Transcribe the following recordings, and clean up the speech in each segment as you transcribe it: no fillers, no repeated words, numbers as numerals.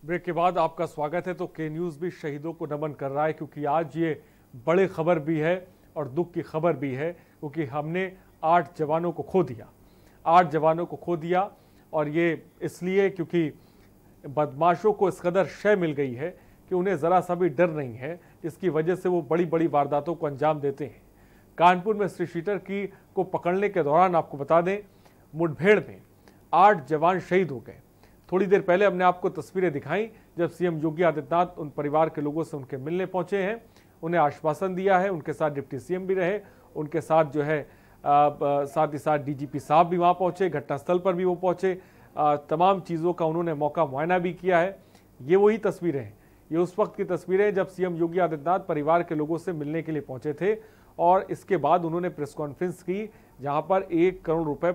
Break के बाद आपका स्वागत है। तो के न्यूज़ भी शहीदों को नमन कर रहा है, क्योंकि आज ये बड़ी खबर भी है और दुख की खबर भी है, क्योंकि हमने 8 जवानों को खो दिया। 8 जवानों को खो दिया, और ये इसलिए क्योंकि बदमाशों को इस कदर शय मिल गई है कि उन्हें ज़रा सा भी डर नहीं है, जिसकी वजह से वो बड़ी बड़ी वारदातों को अंजाम देते हैं। कानपुर में श्री शीटर को पकड़ने के दौरान आपको बता दें, मुठभेड़ में 8 जवान शहीद हो गए। थोड़ी देर पहले हमने आपको तस्वीरें दिखाई जब सीएम योगी आदित्यनाथ उन परिवार के लोगों से उनके मिलने पहुंचे हैं, उन्हें आश्वासन दिया है। उनके साथ डिप्टी सीएम भी रहे, उनके साथ जो है साथ ही साथ डीजीपी साहब भी वहां पहुंचे, घटनास्थल पर भी वो पहुंचे, तमाम चीज़ों का उन्होंने मौका मुआयना भी किया है। ये वही तस्वीरें हैं, ये उस वक्त की तस्वीरें जब सीएम योगी आदित्यनाथ परिवार के लोगों से मिलने के लिए पहुंचे थे, और इसके बाद उन्होंने प्रेस कॉन्फ्रेंस की जहां पर 1 करोड़ रुपए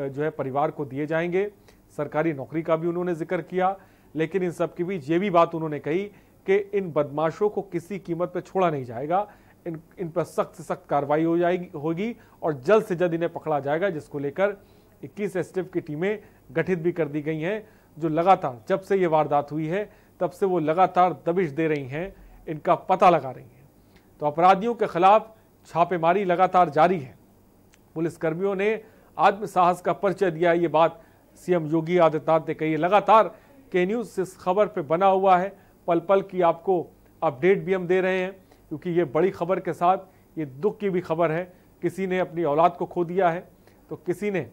जो है परिवार को दिए जाएंगे। सरकारी नौकरी का भी उन्होंने जिक्र किया, लेकिन इन सब के बीच ये भी बात उन्होंने कही कि इन बदमाशों को किसी कीमत पर छोड़ा नहीं जाएगा, इन पर सख्त से सख्त कार्रवाई होगी और जल्द से जल्द इन्हें पकड़ा जाएगा, जिसको लेकर 21 एसटीएफ की टीमें गठित भी कर दी गई हैं, जो लगातार जब से ये वारदात हुई है तब से वो लगातार दबिश दे रही हैं, इनका पता लगा रही हैं। तो अपराधियों के खिलाफ छापेमारी लगातार जारी है। पुलिसकर्मियों ने आत्मसाहस का परिचय दिया, ये बात सीएम योगी आदित्यनाथ ने कही है। लगातार के न्यूज़ इस खबर पे बना हुआ है, पल पल की आपको अपडेट भी हम दे रहे हैं, क्योंकि ये बड़ी खबर के साथ ये दुख की भी खबर है। किसी ने अपनी औलाद को खो दिया है, तो किसी ने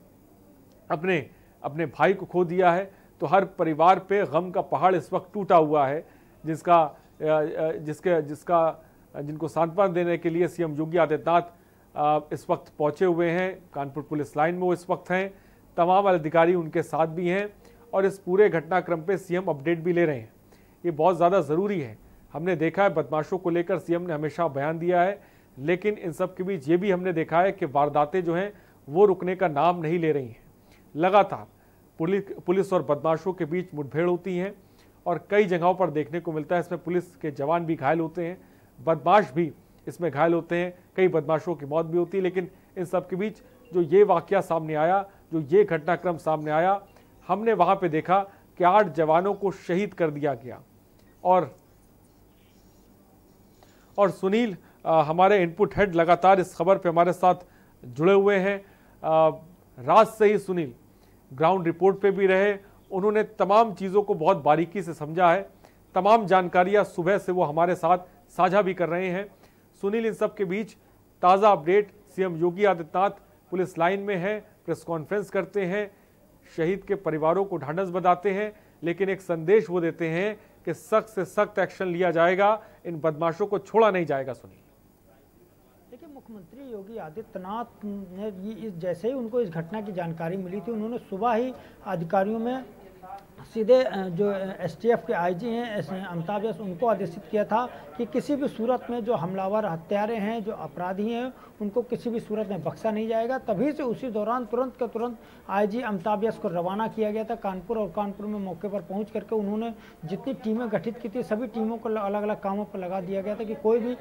अपने भाई को खो दिया है, तो हर परिवार पे गम का पहाड़ इस वक्त टूटा हुआ है, जिनको सांत्वना देने के लिए सीएम योगी आदित्यनाथ इस वक्त पहुंचे हुए हैं। कानपुर पुलिस लाइन में वो इस वक्त हैं, तमाम अधिकारी उनके साथ भी हैं, और इस पूरे घटनाक्रम पे सीएम अपडेट भी ले रहे हैं। ये बहुत ज़्यादा ज़रूरी है। हमने देखा है बदमाशों को लेकर सीएम ने हमेशा बयान दिया है, लेकिन इन सब के बीच ये भी हमने देखा है कि वारदातें जो हैं वो रुकने का नाम नहीं ले रही हैं। लगातार पुलिस और बदमाशों के बीच मुठभेड़ होती हैं, और कई जगहों पर देखने को मिलता है इसमें पुलिस के जवान भी घायल होते हैं, बदमाश भी इसमें घायल होते हैं, कई बदमाशों की मौत भी होती है। लेकिन इन सब के बीच जो ये वाकया सामने आया, जो ये घटनाक्रम सामने आया, हमने वहां पे देखा कि 8 जवानों को शहीद कर दिया गया। और सुनील हमारे इनपुट हेड लगातार इस खबर पे हमारे साथ जुड़े हुए हैं। रात से ही सुनील ग्राउंड रिपोर्ट पे भी रहे, उन्होंने तमाम चीज़ों को बहुत बारीकी से समझा है, तमाम जानकारियां सुबह से वो हमारे साथ साझा भी कर रहे हैं। सुनील, इन सब के बीच ताज़ा update, CM Yogi Adityanath police line में है, प्रेस कॉन्फ्रेंस करते हैं, शहीद के परिवारों को ढांढस बंधाते हैं, लेकिन एक संदेश वो देते हैं कि सख्त से सख्त एक्शन लिया जाएगा, इन बदमाशों को छोड़ा नहीं जाएगा। सुनील, देखिए, मुख्यमंत्री योगी आदित्यनाथ ने जैसे ही उनको इस घटना की जानकारी मिली थी, उन्होंने सुबह ही अधिकारियों में सीधे जो एसटीएफ के आईजी हैं अमिताभ यश, उनको आदेशित किया था कि किसी भी सूरत में जो हमलावर हत्यारे हैं, जो अपराधी हैं, उनको किसी भी सूरत में बख्शा नहीं जाएगा। तभी से उसी दौरान तुरंत के तुरंत आईजी अमिताभ यश को रवाना किया गया था कानपुर, और कानपुर में मौके पर पहुंच करके उन्होंने जितनी टीमें गठित की थी, सभी टीमों को अलग अलग कामों पर लगा दिया गया था कि कोई भी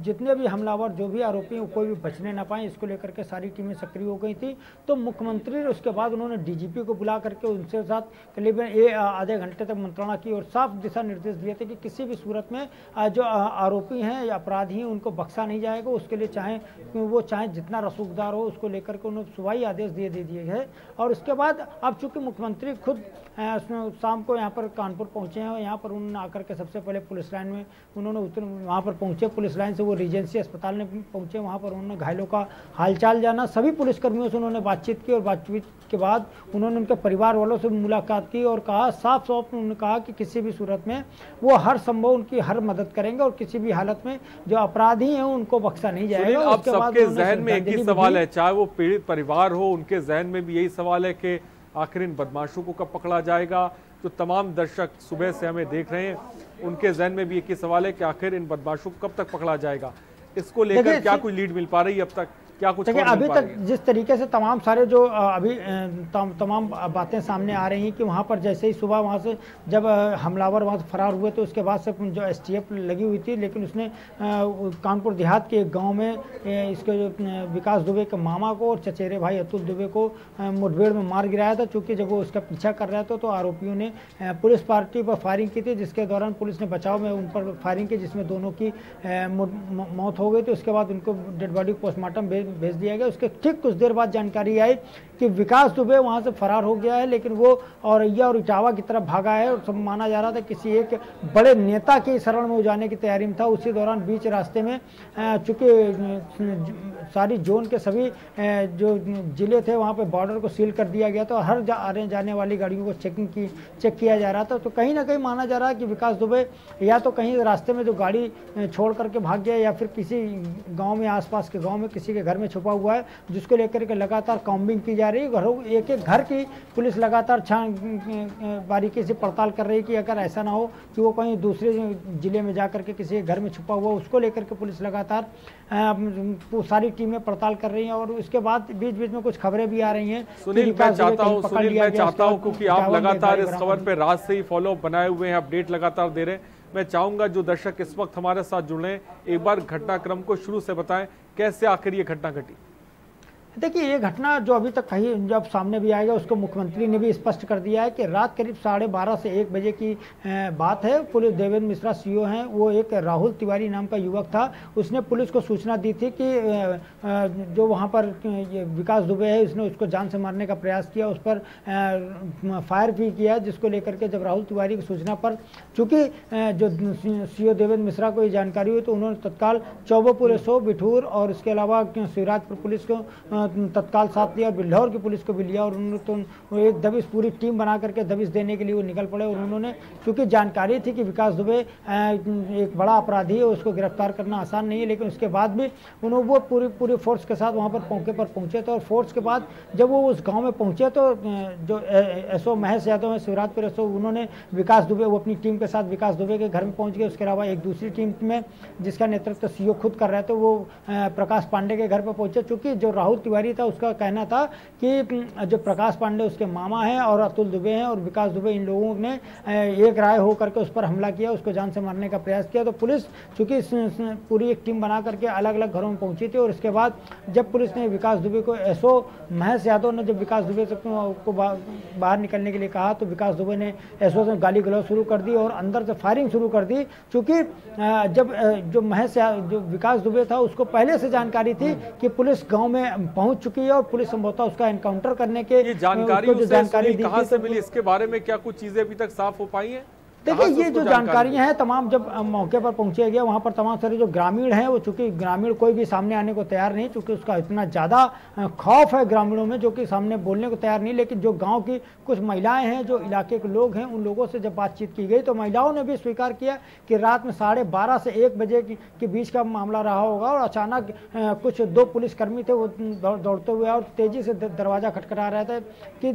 जितने भी हमलावर, जो भी आरोपी हैं, कोई भी बचने ना पाए। इसको लेकर के सारी टीमें सक्रिय हो गई थी। तो मुख्यमंत्री उसके बाद उन्होंने डीजीपी को बुला करके उनसे साथ करीब आधे घंटे तक मंत्रणा की और साफ दिशा निर्देश दिए थे कि किसी भी सूरत में जो आरोपी हैं या अपराधी हैं, उनको बख्शा नहीं जाएगा। उसके लिए चाहे जितना रसूखदार हो, उसको लेकर के उन्होंने सुबह ही आदेश दे दिए हैं। और उसके बाद अब चूंकि मुख्यमंत्री खुद शाम को यहाँ पर कानपुर पहुँचे हैं, यहाँ पर उन्होंने आकर के सबसे पहले पुलिस लाइन में उन्होंने वहाँ पर पहुँचे, पुलिस लाइन से वो रीजेंसी अस्पताल में पहुँचे, वहाँ पर उन्होंने घायलों का हालचाल जाना, सभी पुलिसकर्मियों से उन्होंने बातचीत की, और बातचीत के बाद उन्होंने उनके परिवार वालों से मुलाकात की और कहा, साफ उन्होंने कहा कि किसी भी सूरत में वो हर संभव उनकी हर मदद करेंगे, और किसी भी हालत में जो अपराधी हैं उनको बख्शा नहीं जाएगा। अब सबके जहन में एक ही सवाल है, चाहे वो पीड़ित परिवार हो, उनके जहन में भी यही सवाल है कि आखिर इन बदमाशों को कब पकड़ा जाएगा। जो तमाम दर्शक सुबह से हमें देख रहे हैं, उनके जहन में भी एक ही सवाल है कि आखिर इन बदमाशों को कब तक पकड़ा जाएगा। इसको लेकर क्या कोई लीड मिल पा रही है अब तक? क्या कुछ देखिए अभी तक जिस तरीके से तमाम सारे जो अभी तमाम बातें सामने आ रही हैं कि वहाँ पर जैसे ही सुबह वहाँ से जब हमलावर वहाँ से फरार हुए तो उसके बाद से जो STF लगी हुई थी, लेकिन उसने कानपुर देहात के एक गाँव में इसके जो विकास दुबे के मामा को और चचेरे भाई अतुल दुबे को मुठभेड़ में मार गिराया था। चूँकि जब वो उसका पीछा कर रहा था तो आरोपियों ने पुलिस पार्टी पर फायरिंग की थी, जिसके दौरान पुलिस ने बचाव में उन पर फायरिंग की, जिसमें दोनों की मौत हो गई थी। उसके बाद उनको डेड बॉडी पोस्टमार्टम भेज दिया गया। उसके ठीक कुछ देर बाद जानकारी आई कि विकास दुबे वहां से फरार हो गया है, लेकिन वो औरैया और इटावा की तरफ भागा है और सब माना जा रहा था किसी एक बड़े नेता के शरण में जाने की तैयारी में था। उसी दौरान बीच रास्ते में चूंकि सारी जोन के सभी जो जिले थे वहाँ पे बॉर्डर को सील कर दिया गया था और हर आने जाने वाली गाड़ियों को चेक किया जा रहा था। तो कहीं ना कहीं माना जा रहा है कि विकास दुबे या तो कहीं रास्ते में जो गाड़ी छोड़ करके भाग गया या फिर किसी गांव में, आसपास के गांव में किसी के घर में छुपा हुआ है, जिसको लेकर के लगातार कॉम्बिंग की जा रही है। घरों एक एक घर की पुलिस लगातार बारीकी से पड़ताल कर रही है कि अगर ऐसा ना हो कि वो कहीं दूसरे जिले में जा करके किसी घर में छुपा हुआ, उसको लेकर के पुलिस लगातार सारी टीमें पड़ताल कर रही हैं। और उसके बाद बीच बीच में कुछ खबरें भी आ रही हैं। सुनील, मैं चाहता हूं क्योंकि आप लगातार इस खबर पे रात से ही फॉलो बनाए हुए हैं, अपडेट लगातार दे रहे हैं, मैं चाहूंगा जो दर्शक इस वक्त हमारे साथ जुड़े हैं एक बार घटनाक्रम को शुरू से बताएं, कैसे आखिर ये घटना घटी। देखिए ये घटना जो अभी तक कही जब सामने भी आएगा उसको मुख्यमंत्री ने भी स्पष्ट कर दिया है कि रात करीब 12:30 से 1 बजे की बात है। पुलिस देवेंद्र मिश्रा CO हैं, वो एक राहुल तिवारी नाम का युवक था, उसने पुलिस को सूचना दी थी कि जो वहाँ पर विकास दुबे है उसने उसको जान से मारने का प्रयास किया, उस पर फायर भी किया, जिसको लेकर के जब राहुल तिवारी की सूचना पर चूँकि जो CO देवेंद्र मिश्रा को ये जानकारी हुई तो उन्होंने तत्काल चौबोपुर SO बिठूर और इसके अलावा शिवराजपुर पुलिस को तत्काल साथ लिया और बिल्हौर की पुलिस को भी लिया और उन्होंने तो एक दबिश पूरी टीम बना करके दबिश देने के लिए वो निकल पड़े। और उन्होंने क्योंकि जानकारी थी कि विकास दुबे एक बड़ा अपराधी है, उसको गिरफ्तार करना आसान नहीं है, लेकिन उसके बाद भी उन्होंने वो पूरी फोर्स के साथ वहाँ पर मौके पर पहुँचे थे। और फोर्स के बाद जब वो उस गाँव में पहुँचे तो जो SO महेश यादव है शिवराजपुर SO, उन्होंने विकास दुबे, वो अपनी टीम के साथ विकास दुबे के घर में पहुँच गए। उसके अलावा एक दूसरी टीम में जिसका नेतृत्व CO खुद कर रहे थे, वो प्रकाश पांडे के घर पर पहुँचे। चूँकि जो राहुल तिवारी था उसका कहना था कि जो प्रकाश पांडे उसके मामा हैं और अतुल दुबे हैं और विकास दुबे, इन लोगों ने एक राय हो करके उस पर हमला किया, उसको जान से मारने का प्रयास किया। तो पुलिस चूँकि पूरी एक टीम बना करके अलग अलग घरों में पहुंची थी। और उसके बाद जब पुलिस ने विकास दुबे को SO महेश यादव ने जब विकास दुबे को बाहर निकलने के लिए कहा तो विकास दुबे ने SO से गाली गलौज शुरू कर दी और अंदर से फायरिंग शुरू कर दी। चूँकि जब जो विकास दुबे था उसको पहले से जानकारी थी कि पुलिस गाँव में पहुंच चुकी है और पुलिस संभवतः उसका एनकाउंटर करने के ये जानकारी कहां से मिली, इसके बारे में क्या कुछ चीजें अभी तक साफ हो पाई हैं? देखिए ये जो जानकारियां हैं तमाम जब मौके पर पहुंचे गया वहां पर तमाम सारे जो ग्रामीण हैं वो, चूंकि ग्रामीण कोई भी सामने आने को तैयार नहीं, चूंकि उसका इतना ज़्यादा खौफ है ग्रामीणों में जो कि सामने बोलने को तैयार नहीं। लेकिन जो गांव की कुछ महिलाएं हैं, जो इलाके के लोग हैं, उन लोगों से जब बातचीत की गई तो महिलाओं ने भी स्वीकार किया कि रात में 12:30 से 1 बजे के बीच का मामला रहा होगा और अचानक कुछ 2 पुलिसकर्मी थे वो दौड़ते हुए और तेज़ी से दरवाज़ा खटखटा रहे थे कि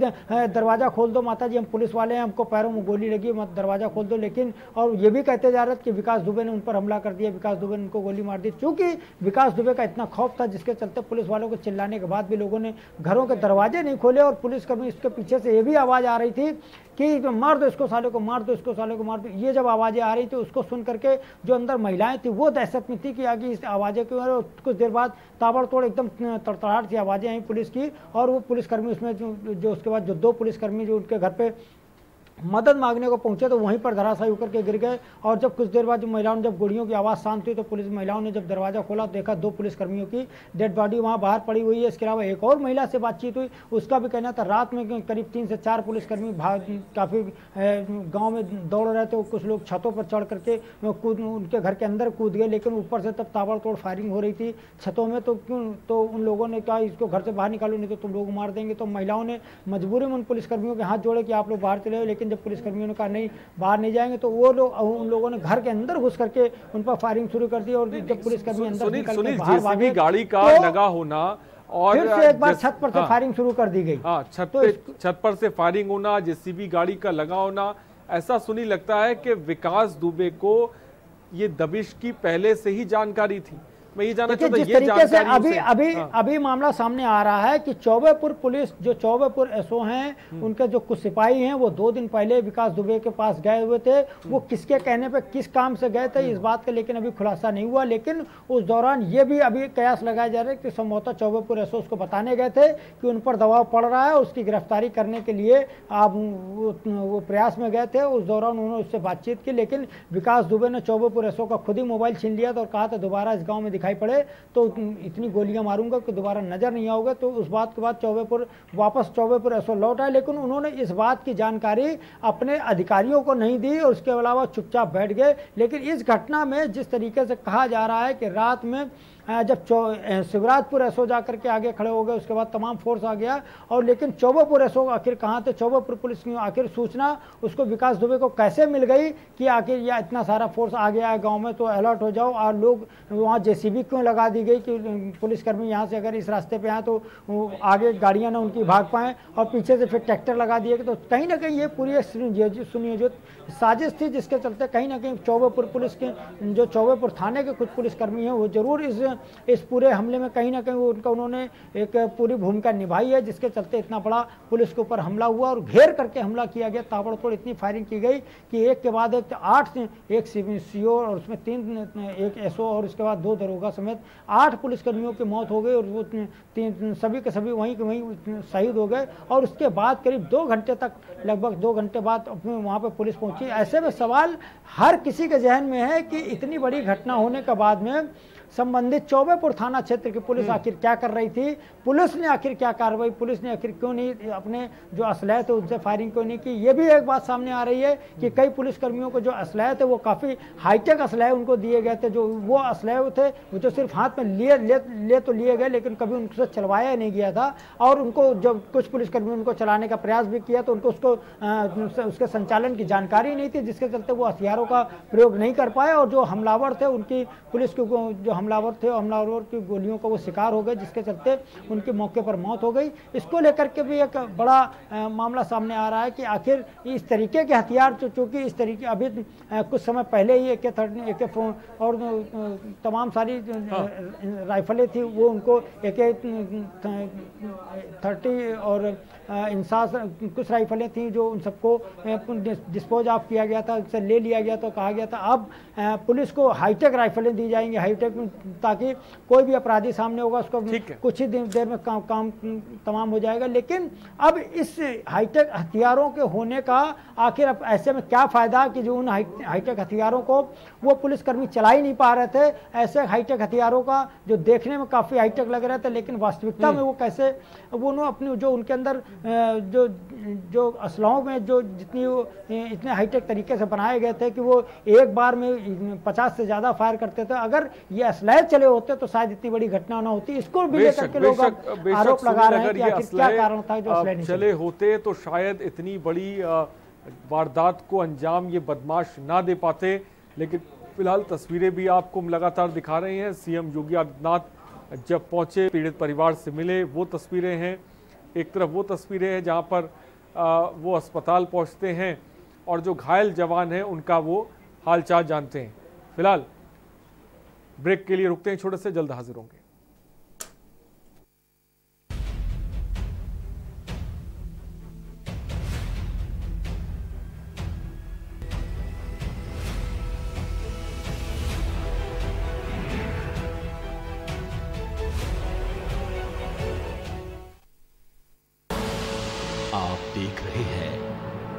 दरवाज़ा खोल दो माता जी, हम पुलिस वाले हैं, हमको पैरों में गोली लगी, मत दरवाज़ा खोल दो। लेकिन और ये भी कहते जा रहे थे कि विकास दुबे ने उन पर हमला कर दिया, विकास दुबे ने उनको गोली मार दी। क्योंकि विकास दुबे का इतना खौफ था जिसके चलते पुलिस वालों को चिल्लाने के बाद भी लोगों ने घरों के दरवाजे नहीं खोले और पुलिसकर्मी इसके पीछे से ये भी आवाज़ आ रही थी कि मार दो इसको साले को, मार दो इसको साले को, मार दो। ये जब आवाज़ें आ रही थी उसको सुन करके जो अंदर महिलाएं थी वो दहशत में थी कि आगे इस आवाज़ें क्यों। और कुछ देर बाद ताबड़तोड़ एकदम तड़तड़ाहट सी आवाज़ें आई पुलिस की और वो पुलिसकर्मी उसमें जो उसके बाद जो 2 पुलिसकर्मी जो उनके घर पे मदद मांगने को पहुंचे तो वहीं पर धराशायी होकर के गिर गए। और जब कुछ देर बाद जो महिलाओं ने जब गोलियों की आवाज़ शांत हुई तो पुलिस महिलाओं ने जब दरवाज़ा खोला तो देखा 2 पुलिसकर्मियों की डेड बॉडी वहां बाहर पड़ी हुई है। इसके अलावा एक और महिला से बातचीत हुई, उसका भी कहना था रात में करीब 3 से 4 पुलिसकर्मी काफ़ी गाँव में दौड़ रहे थे। कुछ लोग छतों पर चढ़ करके उनके घर के अंदर कूद गए, लेकिन ऊपर से तब ताबड़तोड़ फायरिंग हो रही थी छतों में। तो उन लोगों ने कहा इसको घर से बाहर निकालो नहीं तो तुम लोग मार देंगे। तो महिलाओं ने मजबूरी में उन पुलिसकर्मियों के हाथ जोड़े कि आप लोग बाहर चले, लेकिन जब पुलिसकर्मियों ने कहा नहीं बाहर नहीं जाएंगे तो वो लोग उन लोगों ने घर के अंदर घुस करके उन पर फायरिंग शुरू कर दी। और जब पुलिसकर्मी अंदर निकल के बाहर भागे, गाड़ी का लगा होना और फिर से एक बार छत पर से फायरिंग शुरू कर दी गई। छत पर से फायरिंग होना, JCB गाड़ी का लगा होना, ऐसा सुनी लगता है कि विकास दुबे को ये दबिश की पहले से ही जानकारी थी। मैं ये जानना देखिए चाहता जिस तरीके से अभी मामला सामने आ रहा है कि चौबेपुर पुलिस, जो चौबेपुर एसओ हैं, उनके जो कुछ सिपाही हैं, वो 2 दिन पहले विकास दुबे के पास गए हुए थे। वो किसके कहने पे किस काम से गए थे इस बात का लेकिन अभी खुलासा नहीं हुआ। लेकिन उस दौरान ये भी अभी कयास लगाए जा रहे हैं कि संभवतः चौबेपुर एसओ उसको बताने गए थे कि उन पर दबाव पड़ रहा है, उसकी गिरफ्तारी करने के लिए आप वो प्रयास में गए थे। उस दौरान उन्होंने उससे बातचीत की, लेकिन विकास दुबे ने चौबेपुर एसओ का खुद ही मोबाइल छीन लिया था और कहा था दोबारा इस गाँव में दिखाई पड़े तो इतनी गोलियां मारूंगा कि दोबारा नजर नहीं आओगे। तो उस बात के बाद वापस चौबेपुर एसओ लौट आए, लेकिन उन्होंने इस बात की जानकारी अपने अधिकारियों को नहीं दी और उसके अलावा चुपचाप बैठ गए। लेकिन इस घटना में जिस तरीके से कहा जा रहा है कि रात में जब शिवराजपुर एसओ जाकर के आगे खड़े हो गए, उसके बाद तमाम फोर्स आ गया और लेकिन चौबेपुर एसओ आखिर कहाँ थे, चौबेपुर पुलिस की आखिर सूचना उसको विकास दुबे को कैसे मिल गई कि आखिर यह इतना सारा फोर्स आ गया है गांव में तो अलर्ट हो जाओ। और लोग वहाँ जेसीबी क्यों लगा दी गई कि पुलिसकर्मी यहाँ से अगर इस रास्ते पे आए तो आगे गाड़ियाँ ना उनकी भाग पाएँ, और पीछे से फिर ट्रैक्टर लगा दिए। तो कहीं ना कहीं ये पूरी एक सुनियोजित साजिश थी, जिसके चलते कहीं ना कहीं चौबेपुर पुलिस के जो चौबेपुर थाने के कुछ पुलिसकर्मी हैं वो जरूर इस पूरे हमले में कहीं ना कहीं उन्होंने एक पूरी भूमिका निभाई है, जिसके चलते इतना बड़ा पुलिस के ऊपर हमला हुआ और घेर करके हमला किया गया। ताबड़तोड़ इतनी फायरिंग की गई कि एक के बाद एक 8 एक सीओ और उसमें 3 एक एसओ और उसके बाद 2 दरोगा समेत 8 पुलिसकर्मियों की मौत हो गई और वो सभी के सभी वहीं के वहीं शहीद हो गए। और उसके बाद करीब 2 घंटे तक, लगभग 2 घंटे बाद वहाँ पर पुलिस पहुंची। ऐसे में सवाल हर किसी के जहन में है कि इतनी बड़ी घटना होने के बाद में संबंधित चौबेपुर थाना क्षेत्र की पुलिस आखिर क्या कर रही थी, पुलिस ने आखिर क्या कार्रवाई, पुलिस ने आखिर क्यों नहीं अपने जो असलहे थे उनसे फायरिंग क्यों नहीं की। ये भी एक बात सामने आ रही है कि कई पुलिसकर्मियों को जो असलहे थे वो काफ़ी हाईटेक असलहे उनको दिए गए थे। जो वो असलहे थे वो जो सिर्फ हाथ में ले तो लिए गए, लेकिन कभी उनसे चलवाया नहीं गया था। और उनको जब कुछ पुलिसकर्मी उनको चलाने का प्रयास भी किया तो उनको उसके संचालन की जानकारी नहीं थी, जिसके चलते वो हथियारों का प्रयोग नहीं कर पाए। और जो हमलावर थे उनकी पुलिस के जो हमलावर की गोलियों का वो शिकार हो गए, जिसके चलते उनके मौके पर मौत हो गई। इसको लेकर के भी एक बड़ा मामला सामने आ रहा है कि आखिर इस तरीके के हथियार चूंकि इस तरीके अभी कुछ समय पहले ही AK-30 और तमाम सारी राइफलें थी वो उनको AK-30 और इंसास कुछ राइफलें थी जो उन सबको डिस्पोज ऑफ किया गया था, उससे ले लिया गया तो कहा गया था अब पुलिस को हाईटेक राइफलें दी जाएंगी, हाईटेक, ताकि कोई भी अपराधी सामने होगा उसको कुछ ही देर में काम तमाम हो जाएगा। लेकिन अब इस हाईटेक हथियारों के होने का आखिर अब ऐसे में क्या फायदा कि जो उन हाईटेक हथियारों को वो पुलिसकर्मी चला ही नहीं पा रहे थे। ऐसे हाईटेक हथियारों का जो देखने में काफ़ी हाईटेक लग रहे थे, लेकिन वास्तविकता में वो कैसे वो अपनी जो उनके अंदर जो असलहों में जो इतने हाईटेक तरीके से बनाए गए थे कि वो एक बार में 50 से ज़्यादा फायर करते थे। अगर ये असलहे चले होते तो शायद इतनी बड़ी घटना ना होती। इसको भी लेकर के लोग आरोप लगा रहे हैं कि आखिर क्या कारण था जो असलहे चले होते तो शायद इतनी बड़ी वारदात को अंजाम ये बदमाश ना दे पाते। लेकिन फिलहाल तस्वीरें भी आपको लगातार दिखा रहे हैं। सीएम योगी आदित्यनाथ जब पहुंचे पीड़ित परिवार से मिले, वो तस्वीरें हैं। एक तरफ वो तस्वीरें हैं जहां पर वो अस्पताल पहुंचते हैं और जो घायल जवान हैं उनका वो हालचाल जानते हैं। फिलहाल ब्रेक के लिए रुकते हैं छोटे से, जल्द हाजिर होंगे। आप देख रहे हैं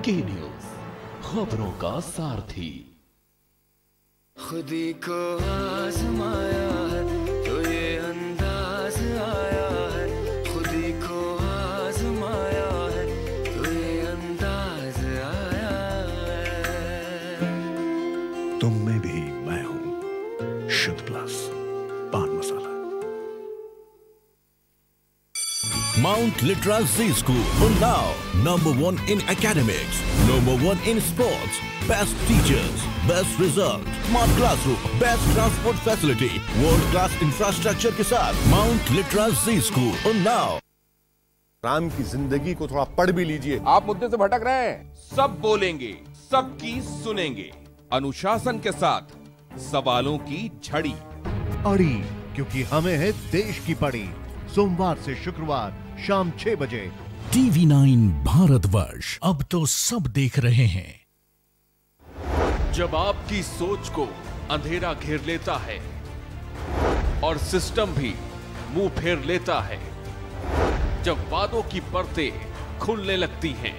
के न्यूज, खबरों का सारथी। खुदी को आजमाया है तो ये अंदाज आया है, खुदी को आजमाया है तो ये अंदाज आया है। तुम में भी मैं हूं, शुद्ध प्लस पान मसाला। Mount Litra Z School, Unnao, #1 in academics, #1 in sports, best teachers, best result, smart classroom, best transport facility, world class infrastructure के साथ Mount Litra Z School, Unnao। Ram की जिंदगी को थोड़ा पढ़ भी लीजिए। आप मुद्दे से भटक रहे हैं। सब बोलेंगे, सबकी सुनेंगे, अनुशासन के साथ सवालों की झड़ी। अड़ी क्योंकि हमें है देश की पड़ी। सोमवार से शुक्रवार शाम 6 बजे। TV9 भारतवर्ष, अब तो सब देख रहे हैं। जब आपकी सोच को अंधेरा घेर लेता है और सिस्टम भी मुंह फेर लेता है, जब वादों की परतें खुलने लगती हैं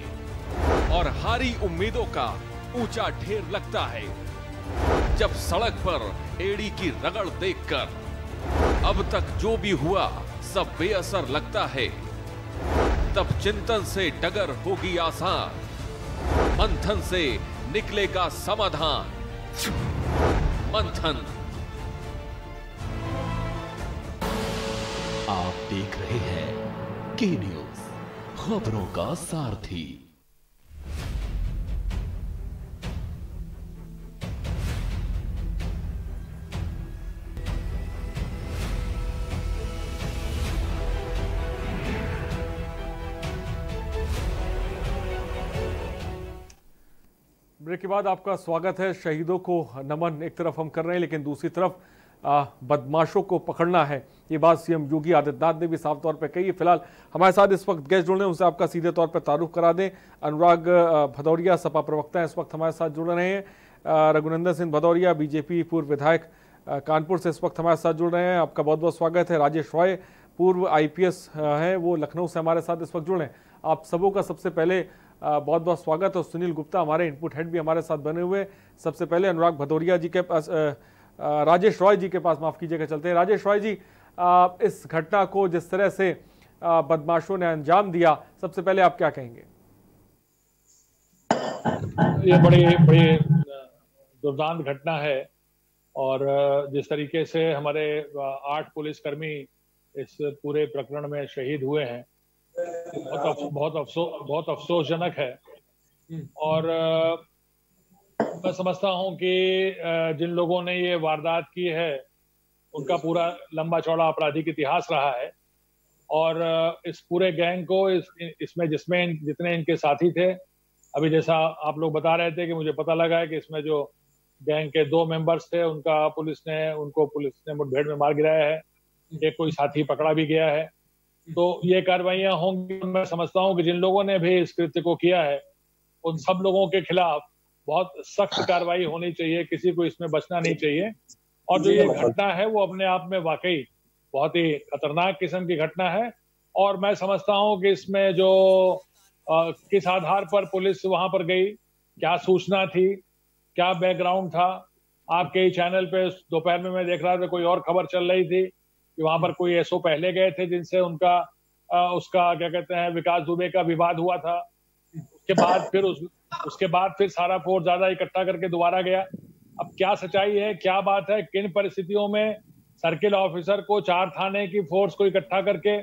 और हारी उम्मीदों का ऊंचा ढेर लगता है, जब सड़क पर एड़ी की रगड़ देखकर अब तक जो भी हुआ सब बेअसर लगता है, तब चिंतन से डगर होगी आसान, मंथन से निकलेगा समाधान। मंथन। आप देख रहे हैं के न्यूज, खबरों का सारथी। ब्रेक के बाद आपका स्वागत है। शहीदों को नमन एक तरफ हम कर रहे हैं, लेकिन दूसरी तरफ बदमाशों को पकड़ना है, ये बात सीएम योगी आदित्यनाथ ने भी साफ तौर पे कही है। फिलहाल हमारे साथ इस वक्त गेस्ट जुड़ रहे हैं, उनसे आपका सीधे तौर पे तारुफ करा दें। अनुराग भदौरिया सपा प्रवक्ता हैं, इस वक्त हमारे साथ जुड़ रहे हैं। रघुनंदन सिंह भदौरिया बीजेपी पूर्व विधायक कानपुर से इस वक्त हमारे साथ जुड़ रहे हैं, आपका बहुत बहुत स्वागत है। राजेश रॉय पूर्व IPS हैं, वो लखनऊ से हमारे साथ इस वक्त जुड़ रहे हैं। आप सबों का सबसे पहले बहुत बहुत स्वागत। और सुनील गुप्ता हमारे इनपुट हेड भी हमारे साथ बने हुए। सबसे पहले अनुराग भदौरिया जी के पास, राजेश रॉय जी के पास माफ कीजिएगा चलते हैं। राजेश रॉय जी, इस घटना को जिस तरह से बदमाशों ने अंजाम दिया, सबसे पहले आप क्या कहेंगे? ये बड़ी दुर्दांत घटना है और जिस तरीके से हमारे 8 पुलिसकर्मी इस पूरे प्रकरण में शहीद हुए हैं, बहुत अफसोसजनक है। और मैं समझता हूं कि जिन लोगों ने ये वारदात की है उनका पूरा लंबा चौड़ा आपराधिक इतिहास रहा है और इस पूरे गैंग को इसमें जितने इनके साथी थे, अभी जैसा आप लोग बता रहे थे कि मुझे पता लगा है कि इसमें जो गैंग के 2 मेंबर्स थे उनको पुलिस ने मुठभेड़ में मार गिराया है। एक कोई साथी पकड़ा भी गया है। तो ये कार्रवाइयां होंगी। मैं समझता हूं कि जिन लोगों ने भी इस कृत्य को किया है उन सब लोगों के खिलाफ बहुत सख्त कार्रवाई होनी चाहिए, किसी को इसमें बचना नहीं चाहिए। और जो ये घटना है वो अपने आप में वाकई बहुत ही खतरनाक किस्म की घटना है। और मैं समझता हूं कि इसमें जो किस आधार पर पुलिस वहां पर गई, क्या सूचना थी, क्या बैकग्राउंड था। आपके ही चैनल पे दोपहर में मैं देख रहा था, कोई और खबर चल रही थी कि वहां पर कोई एसओ पहले गए थे जिनसे उसका क्या कहते हैं विकास दुबे का विवाद हुआ था। उसके बाद फिर सारा फोर्स ज्यादा इकट्ठा करके दोबारा गया। अब क्या सच्चाई है, क्या बात है, किन परिस्थितियों में सर्किल ऑफिसर को 4 थाने की फोर्स को इकट्ठा करके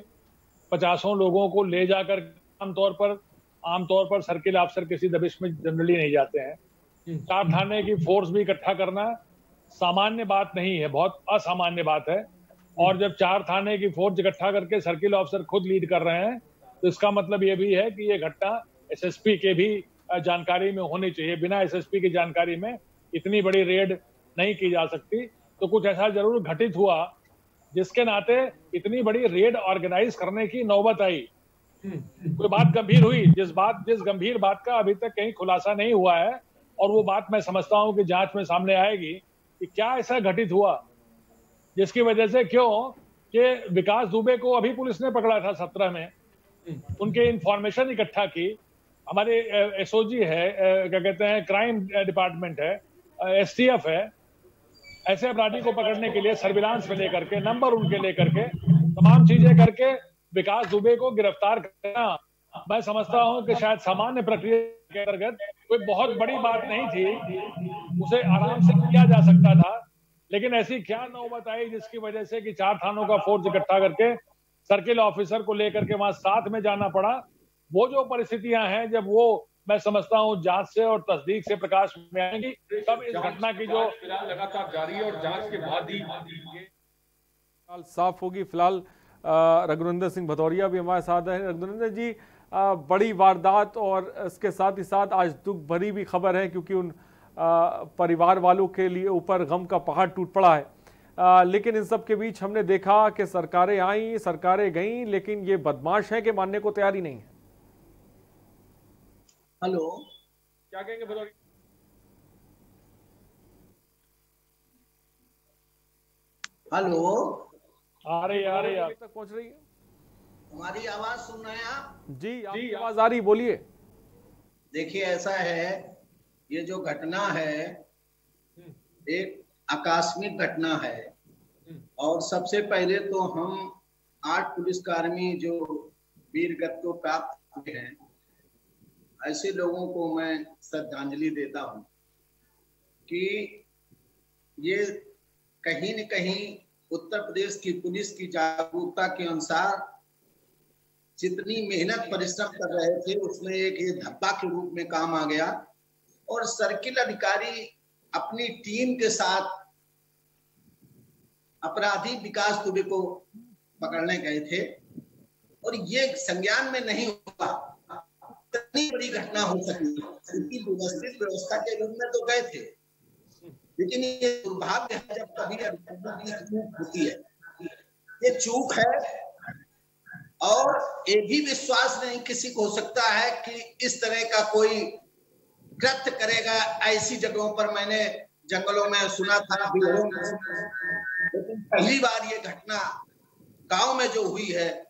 50 लोगों को ले जाकर, आमतौर पर सर्किल ऑफिसर किसी दबिश में जनरली नहीं जाते हैं। 4 थाने की फोर्स भी इकट्ठा करना सामान्य बात नहीं है, बहुत असामान्य बात है। और जब 4 थाने की फोर्स इकट्ठा करके सर्किल ऑफिसर खुद लीड कर रहे हैं, तो इसका मतलब ये भी है कि ये घटना SSP के भी जानकारी में होनी चाहिए। बिना SSP की जानकारी में इतनी बड़ी रेड नहीं की जा सकती। तो कुछ ऐसा जरूर घटित हुआ जिसके नाते इतनी बड़ी रेड ऑर्गेनाइज करने की नौबत आई। कोई बात गंभीर हुई, जिस गंभीर बात का अभी तक कहीं खुलासा नहीं हुआ है, और वो बात मैं समझता हूं कि जांच में सामने आएगी कि क्या ऐसा घटित हुआ जिसकी वजह से कि विकास दुबे को अभी पुलिस ने पकड़ा था 17 में, उनके इंफॉर्मेशन इकट्ठा की। हमारे SOG है, क्या कहते हैं, क्राइम डिपार्टमेंट है, STF है, ऐसे अपराधी को पकड़ने के लिए सर्विलांस में लेकर के, नंबर उनके लेकर के, तमाम चीजें करके विकास दुबे को गिरफ्तार करना, मैं समझता हूं कि शायद सामान्य प्रक्रिया के अंतर्गत कोई बहुत बड़ी बात नहीं थी, उसे आराम से किया जा सकता था। लेकिन ऐसी क्या नौबत आई जिसकी वजह से कि 4 थानों का फोर्स इकट्ठा करके सर्किल ऑफिसर को लेकर के वहां साथ में जाना पड़ा। वो जो परिस्थितियां हैं, जब वो मैं समझता हूं जांच से और तस्दीक से प्रकाश में आएंगी, तब इस घटना की जो लगातार जारी है और जांच के बाद ही साफ होगी। फिलहाल रघुनंदन सिंह भदौरिया भी हमारे साथ हैं। रघुनंदन जी, बड़ी वारदात और इसके साथ ही साथ आज दुख भरी भी खबर है, क्योंकि उन परिवार वालों के लिए ऊपर गम का पहाड़ टूट पड़ा है। लेकिन इन सब के बीच हमने देखा कि सरकारें आई, सरकारें गईं, लेकिन ये बदमाश हैं कि मानने को तैयार ही नहीं है। हेलो, क्या कहेंगे भदौरिया? हेलो, आ रही आप तक पहुंच रही है? हमारी आवाज सुन रहे हैं आप? जी, आपकी आवाज आ रही, बोलिए। देखिए, ऐसा है, ये जो घटना है एक आकस्मिक घटना है, और सबसे पहले तो हम 8 पुलिसकर्मी जो वीर गति प्राप्त हुए हैं, ऐसे लोगों को मैं श्रद्धांजलि देता हूं कि ये कहीं न कहीं उत्तर प्रदेश की पुलिस की जागरूकता के अनुसार जितनी मेहनत परिश्रम कर रहे थे उसमें एक ये धब्बा के रूप में काम आ गया, और सर्किल अधिकारी अपनी टीम के साथ अपराधी विकास दुबे को पकड़ने गए थे, और ये संज्ञान में नहीं हुआ इतनी बड़ी घटना हो सकी, क्योंकि व्यवस्थित व्यवस्था के रूप में तो गए थे, लेकिन ये दुर्भाग्य है जब कभी चूक होती है, ये चूक है। और ये भी विश्वास नहीं किसी को हो सकता है कि इस तरह का कोई कृत्य करेगा। ऐसी जगहों पर मैंने जंगलों में सुना था, लेकिन पहली बार ये घटना गांव में जो हुई है,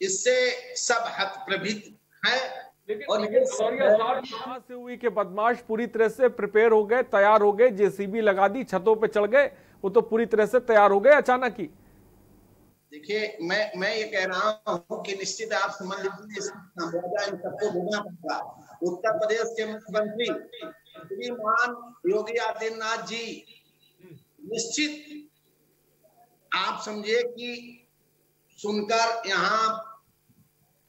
इससे सब हतप्रभित है। और लेकिन कहाँ से हुई कि बदमाश पूरी तरह से प्रिपेयर हो गए, तैयार हो गए, जेसीबी लगा दी, छतों पे चढ़ गए, वो तो पूरी तरह से तैयार हो गए अचानक ही। देखिए, मैं ये कह रहा हूँ कि निश्चित आप समझ लीजिए सबको भोगना पड़ेगा। उत्तर प्रदेश के मुख्यमंत्री श्रीमान योगी आदित्यनाथ जी, निश्चित आप समझिए कि सुनकर यहाँ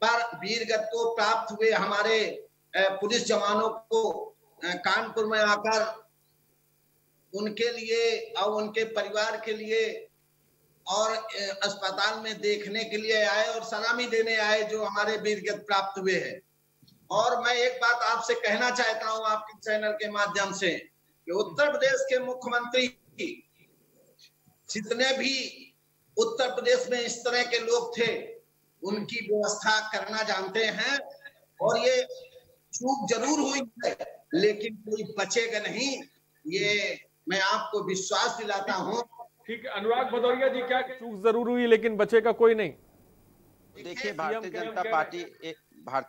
पर वीरगति को प्राप्त हुए हमारे पुलिस जवानों को कानपुर में आकर उनके लिए और उनके परिवार के लिए और अस्पताल में देखने के लिए आए और सलामी देने आए जो हमारे वीरगति प्राप्त हुए हैं। और मैं एक बात आपसे कहना चाहता हूं आपके चैनल के माध्यम से कि उत्तर प्रदेश के मुख्यमंत्री जितने भी उत्तर प्रदेश में इस तरह के लोग थे उनकी व्यवस्था करना जानते हैं, और ये चूक जरूर हुई है लेकिन कोई बचेगा नहीं, ये मैं आपको विश्वास दिलाता हूं। ठीक है, अनुराग भदौरिया जी, क्या चूक जरूर हुई लेकिन बचेगा कोई नहीं? देखिए, भारतीय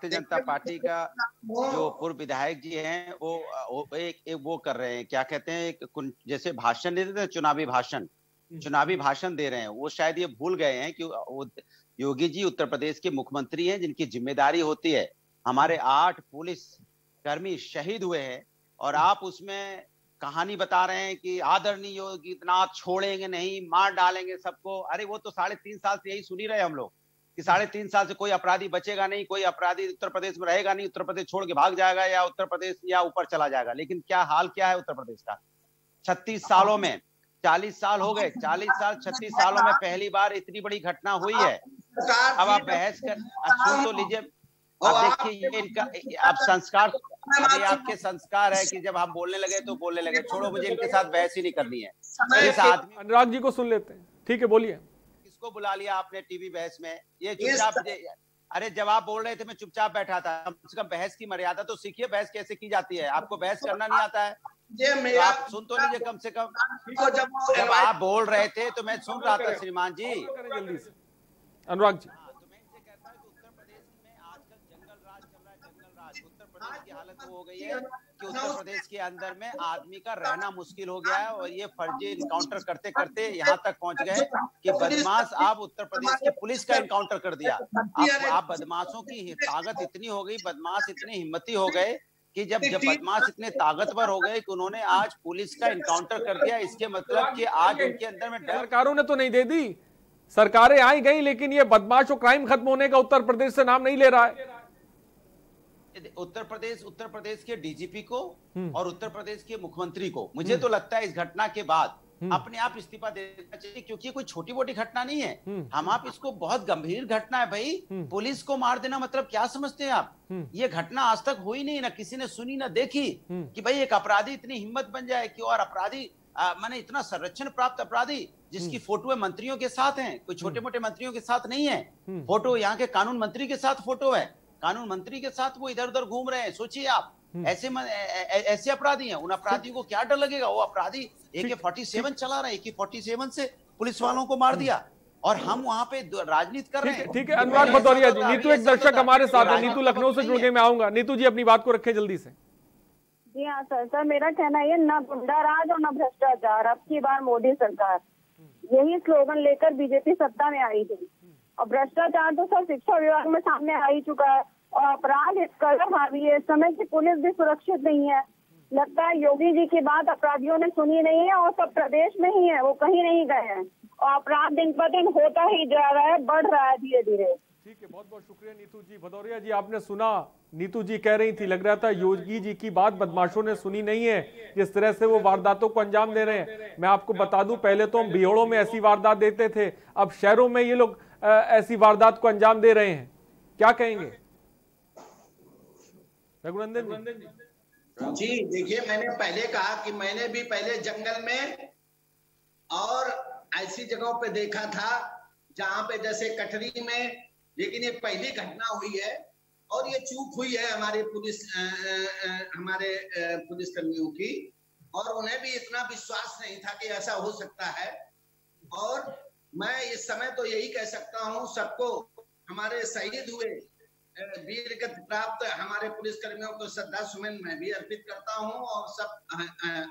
जनता पार्टी का जो पूर्व विधायक जी हैं वो वो कर रहे हैं, क्या कहते हैं, एक जैसे भाषण दे देते हैं, चुनावी भाषण दे रहे हैं। वो शायद ये भूल गए हैं कि वो योगी जी उत्तर प्रदेश के मुख्यमंत्री हैं, जिनकी जिम्मेदारी होती है। हमारे 8 पुलिस कर्मी शहीद हुए हैं और आप उसमें कहानी बता रहे हैं कि आदरणीय योगी आदित्यनाथ छोड़ेंगे नहीं, मार डालेंगे सबको। अरे वो तो 3.5 साल से यही सुन ही रहे हम लोग कि 3.5 साल से कोई अपराधी बचेगा नहीं, कोई अपराधी उत्तर प्रदेश में रहेगा नहीं, उत्तर प्रदेश छोड़ के भाग जाएगा या उत्तर प्रदेश या ऊपर चला जाएगा। लेकिन क्या हाल क्या है उत्तर प्रदेश का? 36 सालों में 40 साल हो गए, 40 साल 36 सालों में पहली बार इतनी बड़ी घटना हुई है। अब आप बहस कर सुन तो लीजिए। अब देखिए, ये इनका आप संस्कार, अभी आपके संस्कार है कि जब हम बोलने लगे तो बोलने लगे। छोड़ो, मुझे इनके साथ बहस ही नहीं करनी है। इस आदमी अनुराग जी को सुन लेते हैं। ठीक है, बोलिए। किसको बुला लिया आपने टीवी बहस में? ये चुपचाप, अरे जब आप बोल रहे थे मैं चुपचाप बैठा था। कम से कम बहस की मर्यादा तो सीखिए, बहस कैसे की जाती है। आपको बहस करना नहीं आता है तो आप सुन तो लीजिए कम से कम। जब आप बोल रहे थे तो मैं सुन रहा था श्रीमान जी। जल्दी से अनुराग जी। तो मैं इनसे कहता हूं कि उत्तर प्रदेश में आजकल जंगल राज चल रहा है, जंगल राज। उत्तर प्रदेश की हालत वो हो गई है कि उत्तर प्रदेश के अंदर में आदमी का रहना मुश्किल हो गया है, और ये फर्जी इनकाउंटर करते करते यहाँ तक पहुंच गए कि बदमाश आप उत्तर प्रदेश की पुलिस का इनकाउंटर कर दिया। आप बदमाशों की ताकत इतनी हो गई, बदमाश इतने हिम्मती हो गए कि जब बदमाश इतने ताकतवर हो गए कि उन्होंने आज पुलिस का इनकाउंटर कर दिया। इसके मतलब कि आज उनके अंदर में सरकारों ने तो नहीं दे दी, सरकारें आई गई, लेकिन ये बदमाश और क्राइम खत्म होने का उत्तर प्रदेश से नाम नहीं ले रहा है। उत्तर प्रदेश के डीजीपी को और उत्तर प्रदेश के मुख्यमंत्री को मुझे तो लगता है इस घटना के बाद अपने आप इस्तीफा देना चाहिए, क्योंकि कोई छोटी मोटी घटना नहीं है। हम आप इसको बहुत गंभीर घटना है भाई। पुलिस को मार देना मतलब क्या समझते हैं आप? ये घटना आज तक हुई नहीं, ना किसी ने सुनी ना देखी कि भाई एक अपराधी इतनी हिम्मत बन जाए कि और अपराधी माने इतना संरक्षण प्राप्त अपराधी जिसकी फोटो मंत्रियों के साथ हैं, कोई छोटे मोटे मंत्रियों के साथ नहीं है। फोटो यहाँ के कानून मंत्री के साथ फोटो है, कानून मंत्री के साथ वो इधर उधर घूम रहे हैं। सोचिए आप, ऐसे अपराधी हैं। उन अपराधियों को क्या डर लगेगा? वो अपराधी AK-47 चला रहा है, AK-47 से पुलिस वालों को मार दिया और हम वहां पे राजनीति कर रहे हैं। ठीक है अनुराग भदौरिया जी, नीतू एक दर्शक हमारे साथ है, नीतू लखनऊ से जुड़ गए, मैं आऊंगा। नीतू जी अपनी बात को रखें जल्दी से। जी हाँ सर, मेरा कहना है न गुंडा राज और न भ्रष्टाचार, अब की बार मोदी सरकार, यही स्लोगन लेकर बीजेपी सत्ता में आई थी। और भ्रष्टाचार तो सर शिक्षा विभाग में सामने आ ही चुका है और अपराध इस कदर हावी है इस समय की पुलिस भी सुरक्षित नहीं है। लगता है योगी जी की बात अपराधियों ने सुनी नहीं है और सब प्रदेश में ही है, वो कहीं नहीं गए हैं और अपराध दिन पर दिन होता ही जा रहा है, बढ़ रहा है धीरे धीरे। ठीक है, बहुत बहुत शुक्रिया नीतू जी। भदौरिया जी आपने सुना, नीतू जी कह रही थी लग रहा था योगी जी की बात बदमाशों ने सुनी नहीं है, जिस तरह से वो वारदातों को अंजाम दे रहे हैं। मैं आपको बता दूं, पहले तो हम बिहोड़ों में ऐसी वारदात देते थे, अब शहरों में ये लोग ऐसी वारदात को अंजाम दे रहे हैं। क्या कहेंगे रघुनंदन जी? जी देखिए, मैंने पहले कहा कि मैंने भी पहले जंगल में और ऐसी जगहों पे देखा था जहां पे जैसे कटरी में, लेकिन ये पहली घटना हुई है और ये चूक हुई है हमारे पुलिस कर्मियों की, और उन्हें भी इतना विश्वास नहीं था कि ऐसा हो सकता है। और मैं इस समय तो यही कह सकता हूं सबको, हमारे शहीद हुए वीर गति प्राप्त हमारे पुलिस कर्मियों को श्रद्धा सुमन मैं भी अर्पित करता हूं और सब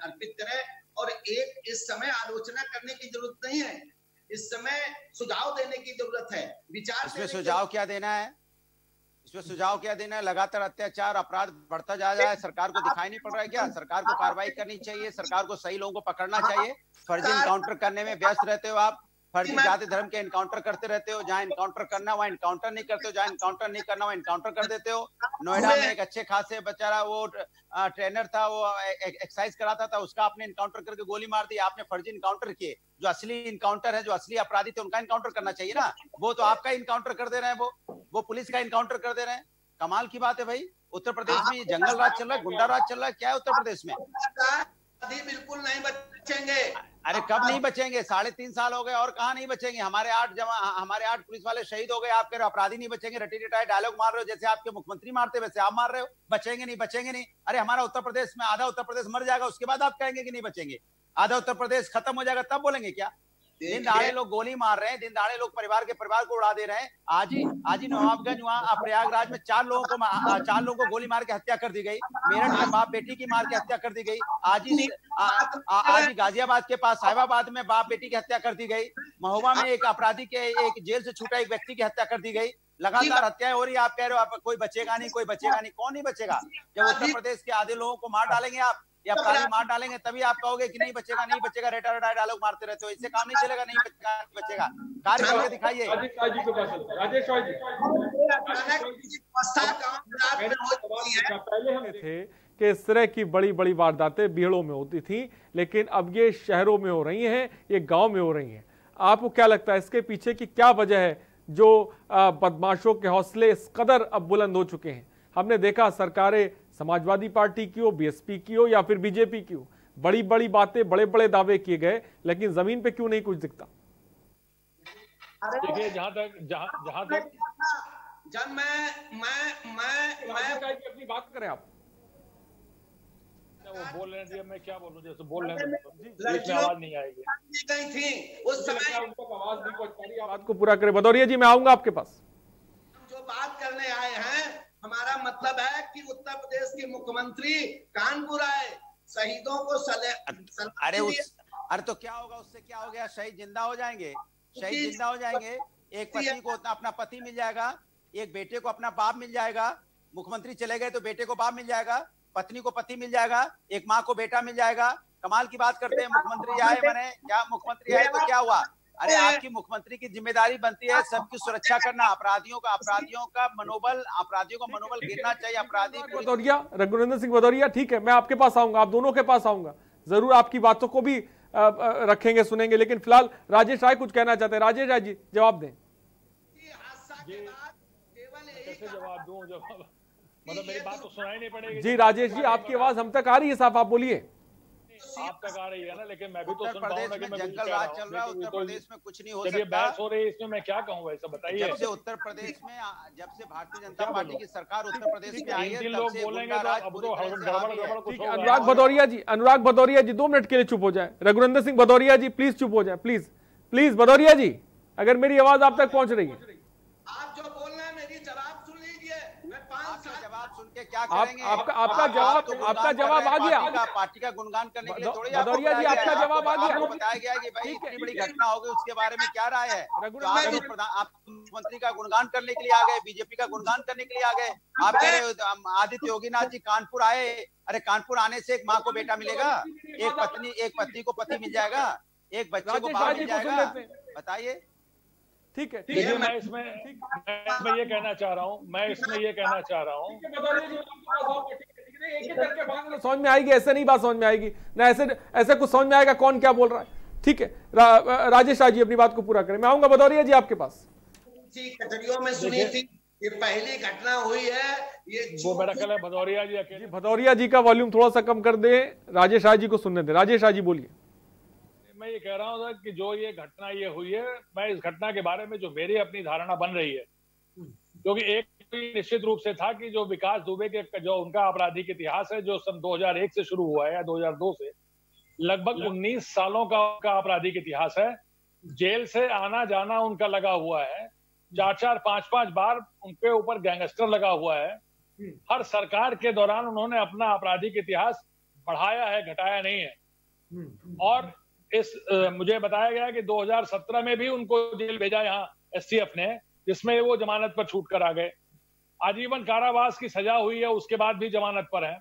अर्पित करें। और एक इस समय आलोचना करने की जरूरत नहीं है, इस समय सुझाव देने की जरूरत है, विचार। इसमें सुझाव क्या देना है? इसमें सुझाव क्या देना है? लगातार अत्याचार अपराध बढ़ता जा रहा है, सरकार को दिखाई नहीं पड़ रहा है क्या? सरकार को कार्रवाई करनी चाहिए, सरकार को सही लोगों को पकड़ना चाहिए। फर्जी इनकाउंटर करने में व्यस्त रहते हो आप, फर्जी जाति धर्म के इनकाउंटर करते रहते हो, जहां इनकाउंटर करना वहां इनकाउंटर नहीं करते हो, जहां इनकाउंटर नहीं करना वहां इनकाउंटर कर देते हो। नोएडा में एक अच्छे खासे बेचारा वो ट्रेनर था, वो एक्सरसाइज कराता था, उसका आपने इनकाउंटर करके गोली मार दी। आपने फर्जी इनकाउंटर किए। जो असली इनकाउंटर है, जो असली अपराधी थे, उनका इनकाउंटर करना चाहिए ना। वो तो आपका इनकाउंटर कर दे रहे हैं, वो पुलिस का इनकाउंटर कर दे रहे हैं। कमाल की बात है भाई। उत्तर प्रदेश में जंगल राज चल रहा है, गुंडा राज चल रहा है, क्या है उत्तर प्रदेश में? बिल्कुल नहीं बचेंगे। अरे कब नहीं बचेंगे? 3.5 साल हो गए और कहाँ नहीं बचेंगे? हमारे 8 पुलिस वाले शहीद हो गए, आप कह रहे हो अपराधी नहीं बचेंगे। रटी रटाए डायलॉग मार रहे हो, जैसे आपके मुख्यमंत्री मारते वैसे आप मार रहे हो। बचेंगे नहीं, बचेंगे नहीं। अरे हमारा उत्तर प्रदेश में आधा उत्तर प्रदेश मर जाएगा, उसके बाद आप कहेंगे कि नहीं बचेंगे। आधा उत्तर प्रदेश खत्म हो जाएगा तब बोलेंगे क्या? दिन दहाड़े लोग गोली मार रहे हैं, दिन दहाड़े लोग परिवार को उड़ा दे रहे हैं। आज ही नवाबगंज वहाँ प्रयागराज में 4 लोगों को गोली मार के हत्या कर दी गई। मेरठ में बाप बेटी की मार के हत्या कर दी गई। आज ही गाजियाबाद के पास साहिबाबाद में बाप बेटी की हत्या कर दी गई। महोबा में एक अपराधी के एक जेल से छूटा एक व्यक्ति की हत्या कर दी गई। लगातार हत्याएं हो रही है। आप कह रहे हो आप कोई बचेगा नहीं, कोई बचेगा नहीं। कौन नहीं बचेगा? जब उत्तर प्रदेश के आधे लोगों को मार डालेंगे आप या अपराधी मार डालेंगे, तभी आप कहोगे कि नहीं बचेगा, नहीं बचेगा। रेटा रटाए डायलॉग मारते रहते हो, इससे काम नहीं चलेगा। नहीं बचेगा, नहीं बचेगा। कार्य करके दिखाइए। पहले थे कि इस तरह की बड़ी बड़ी वारदातें बिहड़ों में होती थी, लेकिन अब ये शहरों में हो रही हैं, ये गांव में हो रही हैं। आपको क्या लगता है इसके पीछे की क्या वजह है जो बदमाशों के हौसले इस कदर अब बुलंद हो चुके हैं? हमने देखा सरकारें समाजवादी पार्टी की हो, बीएसपी की हो या फिर बीजेपी की हो, बड़ी बड़ी बातें, बड़े बड़े दावे किए गए, लेकिन जमीन पे क्यों नहीं कुछ दिखता? देखिए जहां तक जब मैं अपनी बात करें आप। वो बोल रहे हैं, मैं क्या बोलूं? जैसे बोल रहे हैं आवाज नहीं आएगी। उस समय उनको आवाज नहीं पहुंच पा रही। बात को पूरा करें भदौरिया जी, मैं आऊंगा आपके पास। जो बात करने आए हैं, हमारा मतलब है कि उत्तर प्रदेश के मुख्यमंत्री कानपुर आए, शहीदों को अरे तो क्या होगा? उससे क्या हो गया? शहीद जिंदा हो जाएंगे, शहीद जिंदा हो जाएंगे। एक पति को अपना पति मिल जाएगा, एक बेटे को अपना बाप मिल जाएगा। मुख्यमंत्री चले गए तो बेटे को बाप मिल जाएगा, पत्नी को पति मिल जाएगा, एक माँ को बेटा मिल जाएगा। कमाल की बात करते हैं। मुख्यमंत्री आए, मैंने क्या मुख्यमंत्री आए तो क्या हुआ? अरे आपकी मुख्यमंत्री की जिम्मेदारी बनती है सबकी सुरक्षा करना, अपराधियों का मनोबल गिरना चाहिए। अपराधी भदौरिया, रघुनंदन सिंह भदौरिया, ठीक है, मैं आपके पास आऊंगा, आप दोनों के पास आऊंगा, जरूर आपकी बातों को भी रखेंगे, सुनेंगे, लेकिन फिलहाल राजेश राय कुछ कहना चाहते हैं। राजेश राय जी जवाब दें। कैसे जवाब दूं? मतलब मेरी बात तो सुनाई नहीं पड़ेगी। जी राजेश जी, आपकी आवाज हम तक आ रही है साहब, आप बोलिए। आप तक आ रही है ना, लेकिन मैं भी तो उत्तर सुन पाऊँ प्रदेश ना कि में मैं जंगल राज चल रहा है, उत्तर प्रदेश में कुछ नहीं हो जब ये सकता। बहस हो रही है इसमें मैं क्या कहूँ वैसे बताइए। जब से उत्तर प्रदेश में, जब से भारतीय जनता पार्टी की सरकार उत्तर प्रदेश में आई है, तीन तब लोग से बोलेंगे गुंडा तो राज अब पूरी तो तरह से गड़बड़ हावी है। गड़बड़ कुछ होगा। अनुराग भदौरिया जी 2 मिनट के लिए चुप हो जाए। रघुनंदन सिंह भदौरिया जी प्लीज चुप हो जाए, प्लीज प्लीज। भदौरिया जी अगर मेरी आवाज आप तक पहुंच रही है, आप जो बोल रहे हैं मेरी जवाब सुन लीजिए। मैं 5 साल जवाब सुन के क्या करेंगे? आपका जवाब आ गया। पार्टी का गुणगान करने के लिए थोड़ी भदौरिया जी आपका जवाब आ गया। आपको बताया गया कि भाई इतनी बड़ी घटना हो गई, उसके बारे में क्या राय है? तो आप मुख्यमंत्री का गुणगान करने के लिए आ गए, बीजेपी का गुणगान करने के लिए आ गए। आप कह रहे हो आदित्य योगीनाथ जी कानपुर आए, अरे कानपुर आने से एक माँ को बेटा मिलेगा, एक पत्नी को पति मिल जाएगा, एक बच्चे को बाप मिल जाएगा, बताइए। ठीक है, मैं इसमें ये कहना चाह रहा हूँ, समझ में आएगी, ऐसे नहीं बात समझ में आएगी ना, ऐसे कुछ समझ में आएगा कौन क्या बोल रहा है। ठीक है, राजेश राज जी अपनी बात को पूरा करें। मैं आऊंगा भदौरिया जी आपके पास। कचरियों में सुनी थी, ये पहली घटना हुई है, ये वो मेरा ख्याल है भदौरिया जी अकेले। भदौरिया जी का वॉल्यूम थोड़ा सा कम कर दे, राजेश राज जी को सुनने दे। राजेश राज जी बोलिए। मैं ये कह रहा हूँ कि जो ये घटना ये हुई है, मैं इस घटना के बारे में जो मेरी अपनी धारणा बन रही है, क्योंकि एक निश्चित रूप से था कि जो विकास दुबे के जो उनका आपराधिक इतिहास है, जो सन 2001 से शुरू हुआ है या 2002 से, लगभग 19 सालों का आपराधिक इतिहास है। जेल से आना जाना उनका लगा हुआ है, 4-4, 5-5 बार उनके ऊपर गैंगस्टर लगा हुआ है। हर सरकार के दौरान उन्होंने अपना आपराधिक इतिहास बढ़ाया है, घटाया नहीं है। और मुझे बताया गया कि 2017 में भी उनको जेल भेजा यहाँ एसटीएफ ने, जिसमें वो जमानत पर छूट कर आ गए। आजीवन कारावास की सजा हुई है, उसके बाद भी जमानत पर है।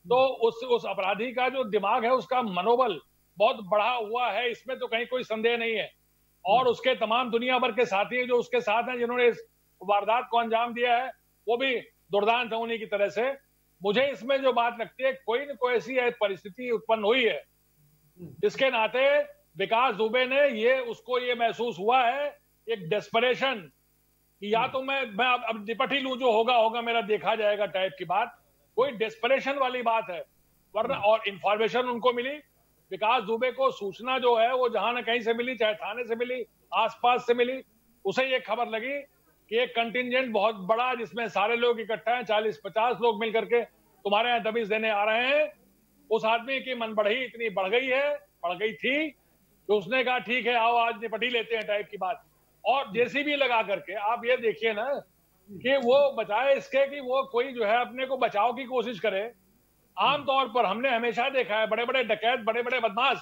तो उस अपराधी का जो दिमाग है, उसका मनोबल बहुत बढ़ा हुआ है, इसमें तो कहीं कोई संदेह नहीं है। और उसके तमाम दुनिया भर के साथी जो उसके साथ हैं, जिन्होंने इस वारदात को अंजाम दिया है, वो भी दुर्दांत है उन्हीं की तरह से। मुझे इसमें जो बात लगती है, कोई न कोई ऐसी परिस्थिति उत्पन्न हुई है, इसके नाते विकास दुबे ने उसको ये महसूस हुआ है, एक डेस्परेशन कि या तो मैं अब निपट ही लूं, जो होगा मेरा देखा जाएगा टाइप की बात, कोई डेस्परेशन वाली बात है। वरना और इंफॉर्मेशन उनको मिली, विकास दुबे को सूचना जो है वो जहां न कहीं से मिली, चाहे थाने से मिली, आसपास से मिली, उसे ये खबर लगी कि एक कंटिंजेंट बहुत बड़ा, जिसमें सारे लोग इकट्ठा हैं, 40-50 लोग मिलकर के तुम्हारे यहाँ दबिश देने आ रहे हैं। उस आदमी की मनबढ़ी इतनी बढ़ गई थी तो उसने कहा ठीक है आओ आज निपट ही लेते हैं टाइप की बात। और जेसीबी लगा करके आप ये देखिए ना कि वो बचाए इसके कि वो कोई जो है अपने को बचाव की कोशिश करे। आमतौर पर हमने हमेशा देखा है, बड़े बड़े डकैत, बड़े बड़े बदमाश,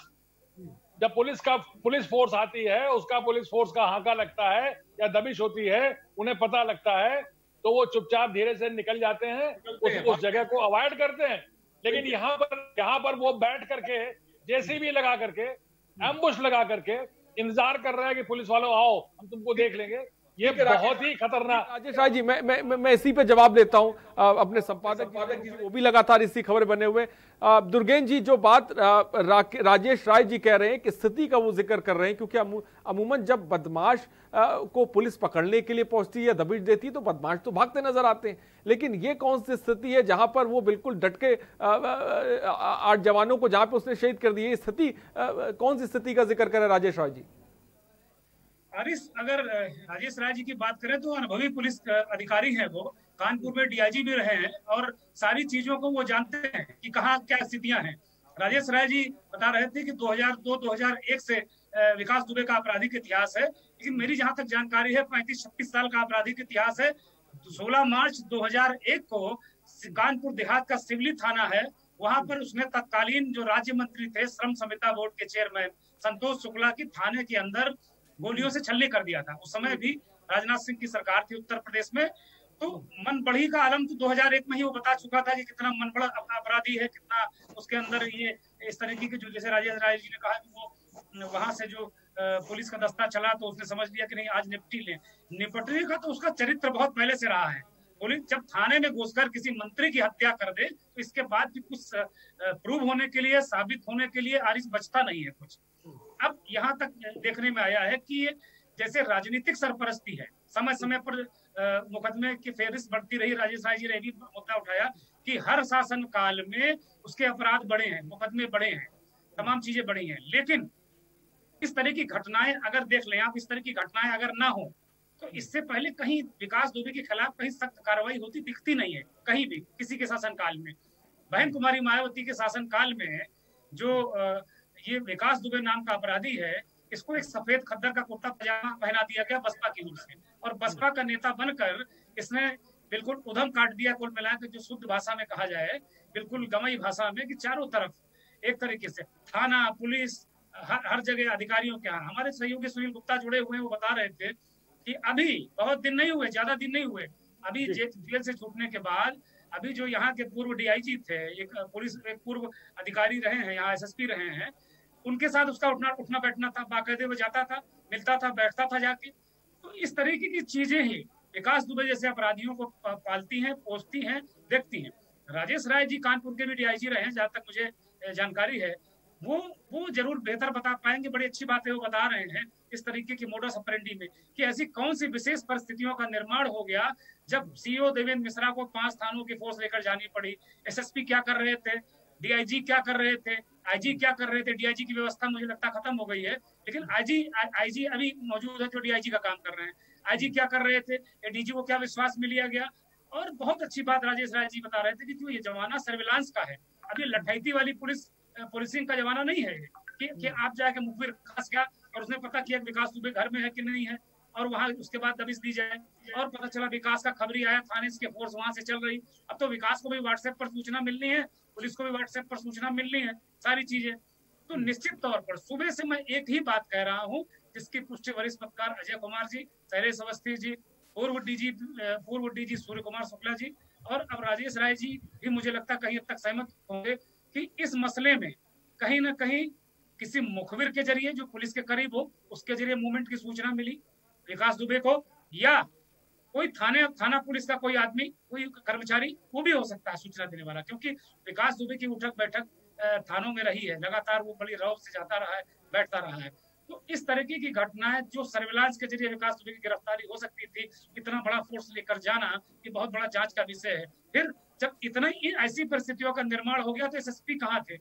जब पुलिस फोर्स आती है, उसका पुलिस फोर्स का हाका लगता है या दबिश होती है, उन्हें पता लगता है, तो वो चुपचाप धीरे से निकल जाते हैं, उस जगह को अवॉइड करते हैं। लेकिन यहाँ पर वो बैठ करके जेसीबी लगा करके, एम्बुश लगा करके इंतजार कर रहा है कि पुलिस वालों आओ हम तुमको देख लेंगे। ये बहुत ही खतरनाक। राजेश राज जी, मैं इसी पे जवाब देता हूं अपने संपादक जी, वो भी लगातार इसी खबर बने हुए। दुर्गेन जी, जो बात राजेश राज जी कह रहे हैं कि स्थिति का वो जिक्र कर रहे हैं, क्योंकि अमूमन जब बदमाश को पुलिस पकड़ने के लिए पहुंचती है या दबिश देती है तो बदमाश तो भागते नजर आते हैं, लेकिन ये कौन सी स्थिति है जहां पर वो बिल्कुल डट के 8 जवानों को जहां पे उसने शहीद कर दिए, स्थिति कौन सी स्थिति का जिक्र करे राजेश राज जी? अगर राजेश राज जी की बात करें तो अनुभवी पुलिस अधिकारी हैं, वो कानपुर में डीआईजी भी रहे हैं और सारी चीजों को वो जानते हैं कि कहाँ क्या स्थितियां हैं। राजेश राज जी बता रहे थे कि 2002-2001 से विकास दुबे का आपराधिक इतिहास है, लेकिन मेरी जहां तक जानकारी है 35-36 साल का आपराधिक इतिहास है। 16 मार्च 2001 को कानपुर देहात का सिवली थाना है, वहां पर उसने तत्कालीन जो राज्य मंत्री थे, श्रम संहिता बोर्ड के चेयरमैन संतोष शुक्ला की थाने के अंदर गोलियों से छल्ले कर दिया था। उस समय भी राजनाथ सिंह की सरकार थी उत्तर प्रदेश में। तो मनबढ़ी का आलम तो 2001 में ही वो बता चुका था कि कितना मनबड़ा अपराधी है, कितना उसके अंदर ये इस तरीके के, जो जैसे राजेश राज जी ने कहा कि वो वहां से जो पुलिस का दस्ता चला तो उसने समझ लिया कि नहीं आज निपटने का तो उसका चरित्र बहुत पहले से रहा है। पुलिस जब थाने में घुसकर किसी मंत्री की हत्या कर दे तो इसके बाद भी कुछ प्रूव होने के लिए, साबित होने के लिए आरिस बचता नहीं है कुछ। अब यहाँ तक देखने में आया है कि जैसे राजनीतिक सरपरस्ती है, समय समय पर मुकदमे की फेहरिस्त बढ़ती रही। राजेश राज जी ने भी मुद्दा उठाया कि हर शासन काल में उसके अपराध बढ़े हैं, मुकदमे बढ़े हैं। तमाम चीजें बढ़ी हैं, लेकिन इस तरह की घटनाएं अगर देख लें आप, इस तरह की घटनाएं अगर ना हो तो इससे पहले कहीं विकास दुबे के खिलाफ कहीं सख्त कार्रवाई होती दिखती नहीं है कहीं भी किसी के शासनकाल में। बहन कुमारी मायावती के शासनकाल में जो ये विकास दुबे नाम का अपराधी है, इसको एक सफेद खद्दर का कुर्ता पजामा पहना दिया गया बसपा की ओर से, और बसपा का नेता बनकर इसने बिल्कुल उधम काट दिया कुल मिलाकर, जो शुद्ध भाषा में कहा जाए, बिल्कुल गमई भाषा में, कि चारों तरफ एक तरीके से थाना पुलिस हर जगह अधिकारियों के यहाँ। हमारे सहयोगी सुनील गुप्ता जुड़े हुए हैं, वो बता रहे थे कि अभी बहुत दिन नहीं हुए, ज्यादा दिन नहीं हुए, अभी जेल से छूटने के बाद अभी जो यहाँ के पूर्व डीआईजी थे, एक पुलिस एक पूर्व अधिकारी रहे हैं, यहाँ एसएसपी रहे हैं, उनके साथ उसका उठना बैठना था, बाकायदे वो जाता था, मिलता था, बैठता था जाके। तो इस तरीके की चीजें ही विकास दुबे जैसे अपराधियों को पालती हैं, पोसती हैं, देखती हैं। राजेश राय जी कानपुर के भी डीआईजी रहे हैं, जहाँ तक मुझे जानकारी है, वो जरूर बेहतर बता पाएंगे। बड़ी अच्छी बात है वो बता रहे हैं इस तरीके की मोडस ऑपरेंडी में, कि ऐसी कौन सी विशेष परिस्थितियों का निर्माण हो गया जब सीईओ देवेंद्र मिश्रा को 5 थानों की फोर्स लेकर जानी पड़ी। एसएसपी क्या कर रहे थे, डीआईजी क्या कर रहे थे, आईजी क्या कर रहे थे। डीआईजी की व्यवस्था मुझे लगता है खत्म हो गई है, लेकिन आईजी अभी मौजूद है जो डीआईजी का काम कर रहे हैं। आईजी क्या कर रहे थे, एडीजी को क्या विश्वास में लिया गया। और बहुत अच्छी बात राजेश राय जी बता रहे थे कि जो ये जमाना सर्विलांस का है, अभी लठैती वाली पुलिसिंग का जमाना नहीं है कि आप जाके मुखबिर खास गया और उसने पता किया विकास दुबे घर में है कि नहीं है, और वहां उसके बाद दबिश दी जाए, और पता चला विकास का खबरी आया, थाने के फोर्स वहां से चल रही। अब तो विकास को भी व्हाट्सएप पर सूचना मिलनी है, पुलिस को भी व्हाट्सएप पर सूचना मिलनी है, सारी चीजें। तो निश्चित तौर पर सुबह से मैं एक ही बात कह रहा हूँ, जिसकी पुष्टि वरिष्ठ पत्रकार अजय कुमार जी, शैलेश अवस्थी जी, पूर्व डीजी सूर्य कुमार शुक्ला जी और अब राजेश राय जी भी मुझे लगता है कहीं हद तक सहमत होंगे कि इस मसले में कहीं ना कहीं किसी मुखबिर के जरिए जो पुलिस के करीब हो, उसके जरिए मूवमेंट की सूचना मिली विकास दुबे को, या कोई थाना पुलिस का कोई आदमी, कोई कर्मचारी, वो भी हो सकता है सूचना देने वाला, क्योंकि विकास दुबे की उठक बैठक थानों में रही है, लगातार वो बड़ी रौब से जाता रहा है, बैठता रहा है। तो इस तरीके की घटनाएं जो सर्विलांस के जरिए विकास दुबे की गिरफ्तारी हो सकती थी, इतना बड़ा फोर्स लेकर जाना ये बहुत बड़ा जांच का विषय है। फिर जब इतना ऐसी परिस्थितियों का निर्माण हो गया तो एसएसपी कहाँ थे,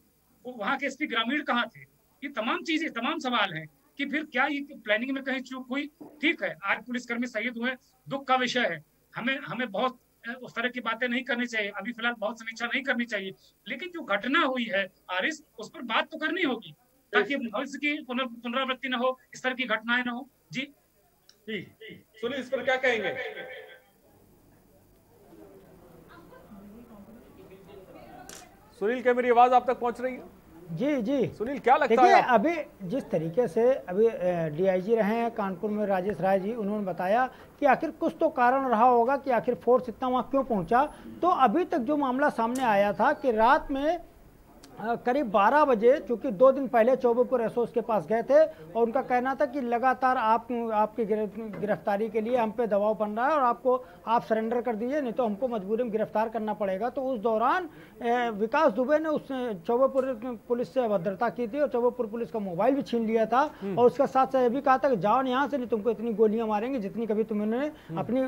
वो वहाँ के एसपी ग्रामीण कहाँ थे, ये तमाम चीजें, तमाम सवाल हैं कि फिर क्या ये प्लानिंग में कहीं चूक हुई। ठीक है, आज पुलिसकर्मी शहीद हुए, दुख का विषय है, हमें बहुत उस तरह की बातें नहीं करनी चाहिए, अभी फिलहाल बहुत समीक्षा नहीं करनी चाहिए, लेकिन जो घटना हुई है आरिस, उस पर बात तो करनी होगी ताकि भविष्य की पुनरावृत्ति न हो, इस तरह की घटनाएं न हो। जी सुनील, इस पर क्या कहेंगे? सुनील, क्या मेरी आवाज आप तक पहुंच रही है? जी सुनील, क्या लगता है? अभी जिस तरीके से अभी डीआईजी रहे हैं कानपुर में राजेश राय जी, उन्होंने बताया कि आखिर कुछ तो कारण रहा होगा कि आखिर फोर्स इतना वहाँ क्यों पहुँचा। तो अभी तक जो मामला सामने आया था कि रात में करीब 12 बजे, चूंकि 2 दिन पहले चौबेपुर एसओस के पास गए थे और उनका कहना था कि लगातार आपकी गिरफ्तारी के लिए हम पे दबाव बन रहा है और आप सरेंडर कर दीजिए, नहीं तो हमको मजबूरी में गिरफ्तार करना पड़ेगा। तो उस दौरान विकास दुबे ने उस चौबेपुर पुलिस से अभद्रता की थी और चौबेपुर पुलिस का मोबाइल भी छीन लिया था और उसका साथ साथ ये भी कहा था कि जाओ यहाँ से, नहीं तुमको इतनी गोलियां मारेंगे जितनी कभी तुमने अपनी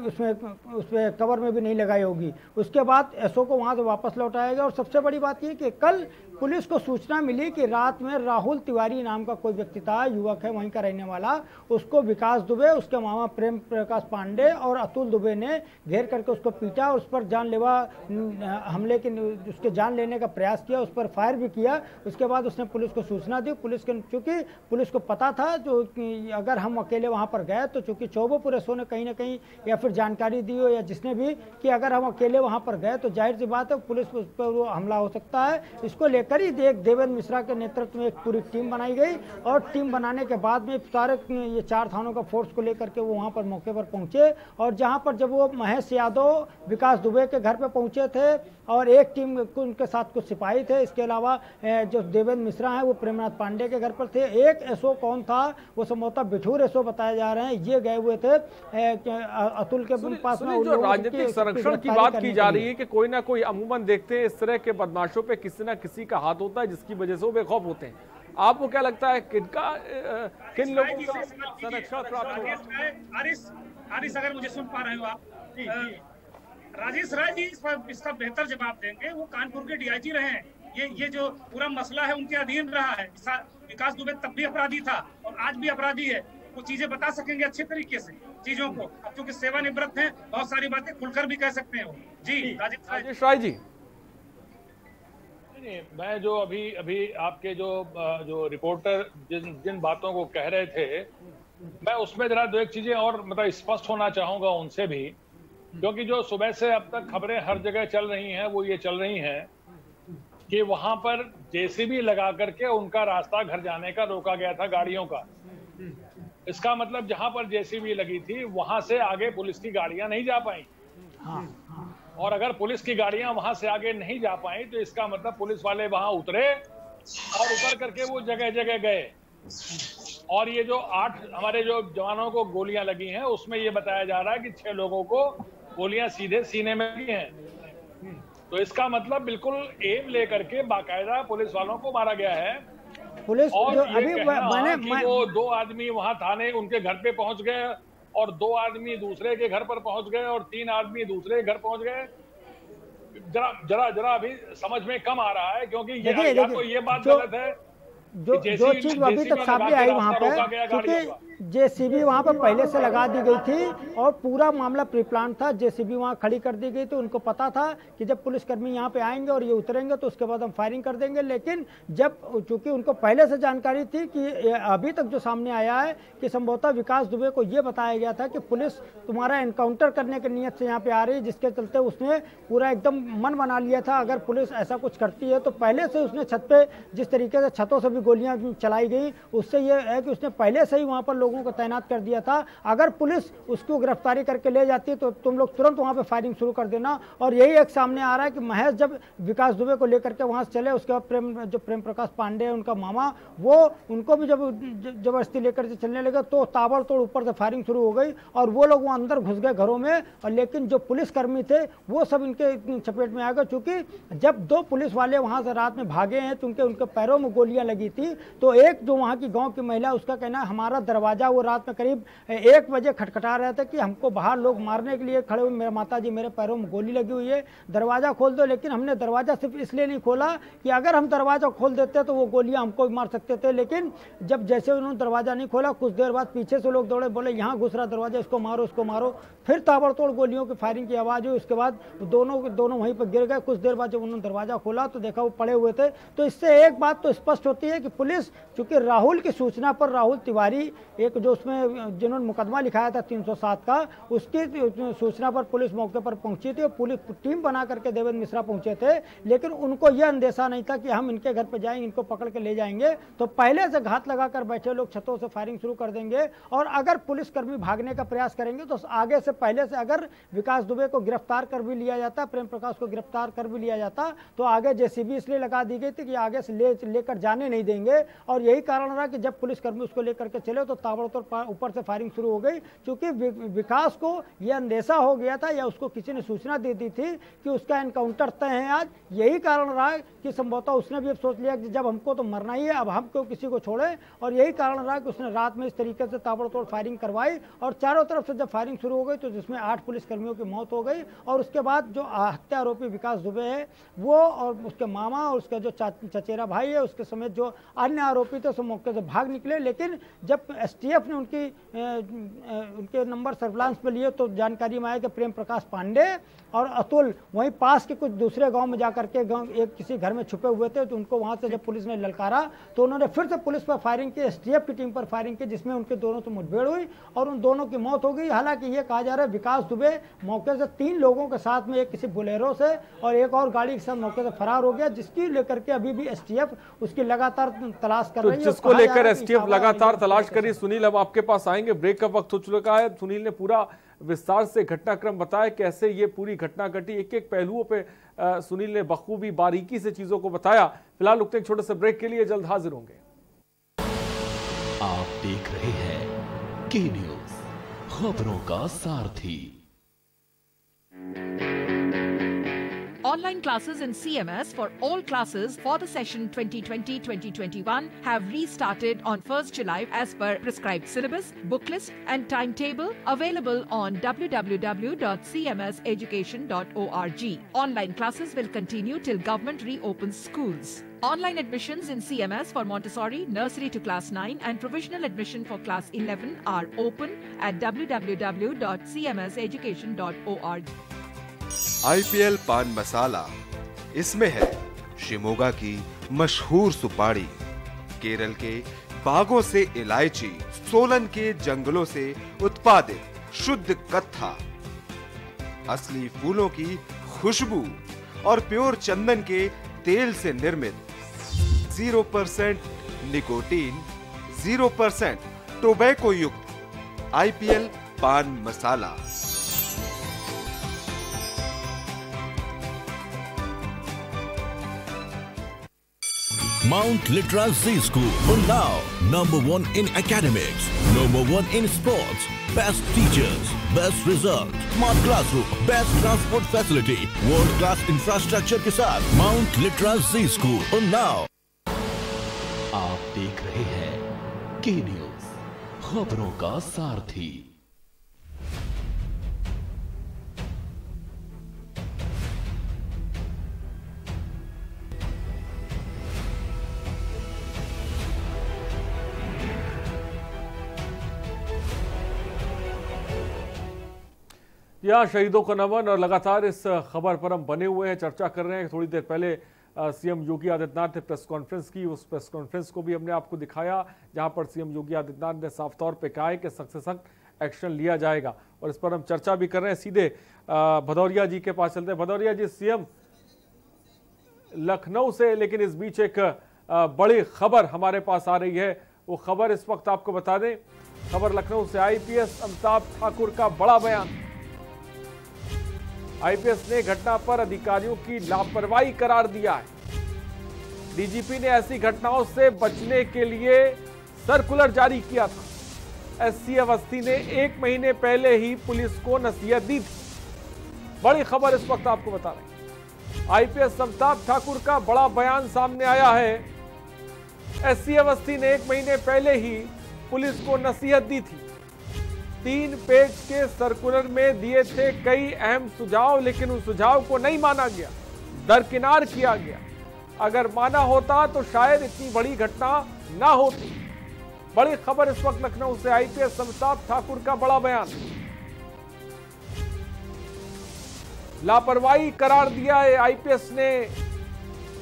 उसमें कवर में भी नहीं लगाई होगी। उसके बाद एसओ को वहाँ से वापस लौटाएगा। और सबसे बड़ी बात यह कि कल पुलिस को सूचना मिली कि रात में राहुल तिवारी नाम का कोई व्यक्ति था, युवक है वहीं का रहने वाला, उसको विकास दुबे, उसके मामा प्रेम प्रकाश पांडे और अतुल दुबे ने घेर करके उसको पीटा और उस पर जानलेवा हमले के उसके जान लेने का प्रयास किया, उस पर फायर भी किया। उसके बाद उसने पुलिस को सूचना दी। पुलिस के चूंकि पुलिस को पता था जो अगर हम अकेले वहाँ पर गए तो चूंकि चौबेपुर एसओ ने कहीं ना कहीं या फिर जानकारी दी हो या जिसने भी कि अगर हम अकेले वहाँ पर गए तो जाहिर सी बात है पुलिस पर वो हमला हो सकता है। इसको लेकर ही देवेंद्र मिश्रा के नेतृत्व में एक पूरी टीम बनाई गई और टीम बनाने के बाद में सारे ये 4 थानों का फोर्स को लेकर के वो वहाँ पर मौके पर पहुंचे। और जहाँ पर जब वो महेश यादव विकास दुबे के घर पे पहुंचे थे और एक टीम उनके साथ कुछ सिपाही थे, इसके अलावा जो देवेंद्र मिश्रा हैं वो प्रेमनाथ पांडे के घर पर थे। एक एसओ कौन था, वो संभवतः बिठूर एसओ बताए जा रहे हैं, ये गए हुए थे अतुल के पास में। जो राजनीतिक संरक्षण की बात की जा रही है कि कोई ना कोई अमूमन देखते हैं इस तरह के बदमाशों पे किसी ना किसी का हाथ होता है जिसकी वजह से वो बेखौफ होते हैं। आपको क्या लगता है किन लोगों का संरक्षण प्राप्त होगा? आरिस, अगर मुझे सुन पा रहे हो आप, राजेश राय जी इसका बेहतर जवाब देंगे। वो कानपुर के डीआईजी रहे हैं ये जो पूरा मसला है उनके अधीन रहा है। विकास दुबे तब भी अपराधी था और आज भी अपराधी है। वो चीजें बता सकेंगे अच्छे तरीके से चीजों को। अब क्योंकि सेवानिवृत्त हैं, बहुत सारी बातें खुलकर भी कह सकते हैं वो। जी राजेश राय जी। मैं जो अभी आपके जो रिपोर्टर जिन बातों को कह रहे थे, मैं उसमें जरा दो एक चीजें और मतलब स्पष्ट होना चाहूंगा उनसे भी, क्योंकि जो सुबह से अब तक खबरें हर जगह चल रही हैं वो ये चल रही हैं कि वहां पर जेसीबी लगा करके उनका रास्ता घर जाने का रोका गया था गाड़ियों का। इसका मतलब जहां पर जेसीबी लगी थी वहां से आगे पुलिस की गाड़ियां नहीं जा पाई। और अगर पुलिस की गाड़ियां वहां से आगे नहीं जा पाई तो इसका मतलब पुलिस वाले वहां उतरे और उतर करके वो जगह जगह गए। और ये जो 8 हमारे जो जवानों को गोलियां लगी हैं उसमें ये बताया जा रहा है कि 6 लोगों को गोलियां सीधे सीने में लगी हैं। तो इसका मतलब बिल्कुल एम लेकर के बाकायदा पुलिस वालों को मारा गया है। पुलिस और जो ये अभी कहना कि वो 2 आदमी वहां थाने उनके घर पे पहुंच गए और 2 आदमी दूसरे के घर पर पहुंच गए और 3 आदमी दूसरे के घर पहुंच गए, जरा अभी समझ में कम आ रहा है, क्योंकि या तो ये बात गलत है जो चीज अभी तक सामने आई वहाँ पे, क्योंकि जेसीबी वहाँ पे पहले से लगा दी गई थी और पूरा मामला प्री प्लान था। जेसीबी वहाँ खड़ी कर दी गई थी। उनको पता था कि जब पुलिसकर्मी यहाँ पे आएंगे और ये उतरेंगे तो उसके बाद हम फायरिंग कर देंगे। लेकिन जब चूंकि उनको पहले से जानकारी थी कि अभी तक जो सामने आया है कि संभवतः विकास दुबे को ये बताया गया था कि पुलिस तुम्हारा एनकाउंटर करने की नीयत से यहाँ पे आ रही है, जिसके चलते उसने पूरा एकदम मन बना लिया था अगर पुलिस ऐसा कुछ करती है तो पहले से उसने छत पे जिस तरीके से छतों से भी गोलियां चलाई गई उससे ये है कि उसने पहले से ही वहां पर लोगों को तैनात कर दिया था। अगर पुलिस उसको गिरफ्तारी करके ले जाती तो तुम लोग तुरंत वहां पे फायरिंग शुरू कर देना। और यही एक सामने आ रहा है कि महज जब विकास दुबे को लेकर के वहां से चले, उसके बाद प्रेम प्रकाश पांडे उनका मामा, वो उनको भी जब जबरदस्ती लेकर के चलने लगे तो ताबड़तोड़ ऊपर से फायरिंग शुरू हो गई और वो लोग वहां अंदर घुस गए घरों में। और लेकिन जो पुलिसकर्मी थे वो सब इनके चपेट में आ गए, क्योंकि जब 2 पुलिस वाले वहां से रात में भागे हैं तो उनके पैरों में गोलियां लगी थी। तो एक जो वहां की गांव की महिला, उसका कहना है हमारा दरवाजा वो रात में करीब 1 बजे खटखटा रहे थे कि हमको बाहर लोग मारने के लिए खड़े हुए, मेरे माताजी मेरे पैरों में गोली लगी हुई है, दरवाजा खोल दो। लेकिन हमने दरवाजा सिर्फ इसलिए नहीं खोला कि अगर हम दरवाजा खोल देते तो वो गोलियां हमको भी मार सकते थे। लेकिन जब जैसे उन्होंने दरवाजा नहीं खोला, कुछ देर बाद पीछे से लोग दौड़े, बोले यहाँ घुस रहा दरवाजा, इसको मारो इसको मारो। फिर ताबड़तोड़ गोलियों की फायरिंग की आवाज हुई। उसके बाद दोनों वहीं पर गिर गए। कुछ देर बाद जब उन्होंने दरवाजा खोला तो देखा वो पड़े हुए थे। तो इससे एक बात तो स्पष्ट होती है कि पुलिस, चूंकि राहुल की सूचना पर राहुल तिवारी, एक जो उसमें जिन्होंने मुकदमा लिखाया था 307 का, उसकी सूचना पर पुलिस मौके पर पहुंची थी और पुलिस टीम बना करके देवेंद्र मिश्रा पहुंचे थे। लेकिन उनको यह अंदेशा नहीं था कि हम इनके घर पर जाएंगे, इनको पकड़ के ले जाएंगे। तो पहले से घात लगाकर बैठे लोग छतों से फायरिंग शुरू कर देंगे और अगर पुलिसकर्मी भागने का प्रयास करेंगे तो आगे से पहले से अगर विकास दुबे को गिरफ्तार कर भी लिया जाता, प्रेम प्रकाश को गिरफ्तार कर भी लिया जाता, तो आगे जेसीबी इसलिए लगा दी गई थी कि आगे से लेकर जाने नहीं देंगे। और यही कारण रहा कि जब पुलिसकर्मी उसको लेकर के चले तो ताबड़तोड़ ऊपर से फायरिंग शुरू हो गई। क्योंकि विकास को यह अंदेशा हो गया था या उसको किसी ने सूचना दे दी थी कि उसका एनकाउंटर तय है आज। यही कारण रहा कि संभवतः उसने भी अब सोच लिया कि जब हमको तो मरना ही है, अब हम क्यों किसी को छोड़े। और यही कारण रहा कि उसने रात में इस तरीके से ताबड़तोड़ फायरिंग करवाई और चारों तरफ से जब फायरिंग शुरू हो गई तो जिसमें 8 पुलिसकर्मियों की मौत हो गई। और उसके बाद जो हत्या आरोपी विकास दुबे है वो और उसके मामा और उसका जो चचेरा भाई है उसके समेत जो अन्य आरोपी थे सब मौके से भाग निकले। लेकिन जब एसटीएफ ने उनके नंबर सर्विलांस पे लिए तो जानकारी में आया कि प्रेम प्रकाश पांडे और अतुल वहीं पास के कुछ दूसरे गांव में जाकर के एक किसी घर में छुपे हुए थे। तो उनको वहां से जब पुलिस ने ललकारा तो उन्होंने फिर से पुलिस पर फायरिंग की, एसटीएफ की टीम पर फायरिंग की, जिसमें उनके दोनों से मुठभेड़ हुई और उन दोनों की मौत हो गई। हालांकि ये कहा जा रहा है विकास दुबे मौके से 3 लोगों के साथ में, एक किसी बोलेरो से और एक और गाड़ी के साथ मौके से फरार हो गया, जिसकी लेकर के अभी भी एसटीएफ उसकी लगातार तलाश कर रही है। जिसको लेकर एसटीएफ लगातार तलाश करी। सुनील, अब आपके पास आएंगे, ब्रेक का वक्त हो चुका है। सुनील ने पूरा विस्तार से घटनाक्रम बताया, कैसे ये पूरी घटना घटी, एक एक पहलुओं पे सुनील ने बखूबी बारीकी से चीजों को बताया। फिलहाल रुकते एक छोटे से ब्रेक के लिए, जल्द हाजिर होंगे। आप देख रहे हैं के न्यूज, खबरों का सारथी। Online classes in CMS for all classes for the session 2020-2021 have restarted on 1st July as per prescribed syllabus, book list and timetable available on www.cmseducation.org. Online classes will continue till government reopens schools. Online admissions in CMS for Montessori, nursery to class 9 and provisional admission for class 11 are open at www.cmseducation.org. IPL पान मसाला, इसमें है शिमोगा की मशहूर सुपारी, केरल के बागों से इलायची, सोलन के जंगलों से उत्पादित शुद्ध कत्था, असली फूलों की खुशबू और प्योर चंदन के तेल से निर्मित 0% निकोटीन, 0% टोबैको युक्त IPL पान मसाला। Mount Litra Z School, Unnao, #1 in academics, #1 in sports, best teachers, best result, smart classroom, best transport facility, world class infrastructure के साथ Mount Litra Z School, Unnao। आप देख रहे हैं के न्यूज, खबरों का सारथी। यहाँ शहीदों को नमन और लगातार इस खबर पर हम बने हुए हैं, चर्चा कर रहे हैं। थोड़ी देर पहले सीएम योगी आदित्यनाथ ने प्रेस कॉन्फ्रेंस की, उस प्रेस कॉन्फ्रेंस को भी हमने आपको दिखाया जहां पर सीएम योगी आदित्यनाथ ने साफ तौर पे कहा है कि सख्त से सख्त एक्शन लिया जाएगा और इस पर हम चर्चा भी कर रहे हैं। सीधे भदौरिया जी के पास चलते हैं। भदौरिया जी, सीएम लखनऊ से, लेकिन इस बीच एक बड़ी खबर हमारे पास आ रही है, वो खबर इस वक्त आपको बता दें। खबर लखनऊ से, IPS अमिताभ ठाकुर का बड़ा बयान। IPS ने घटना पर अधिकारियों की लापरवाही करार दिया है। DGP ने ऐसी घटनाओं से बचने के लिए सर्कुलर जारी किया था। SC अवस्थी ने 1 महीने पहले ही पुलिस को नसीहत दी थी। बड़ी खबर इस वक्त आपको बता रहे हैं। IPS अमिताभ ठाकुर का बड़ा बयान सामने आया है। SC अवस्थी ने 1 महीने पहले ही पुलिस को नसीहत दी थी। 3 पेज के सर्कुलर में दिए थे कई अहम सुझाव, लेकिन उन सुझाव को नहीं माना गया, दरकिनार किया गया। अगर माना होता तो शायद इतनी बड़ी घटना ना होती। बड़ी खबर इस वक्त लखनऊ से, IPS अमिताभ ठाकुर का बड़ा बयान। लापरवाही करार दिया है IPS ने।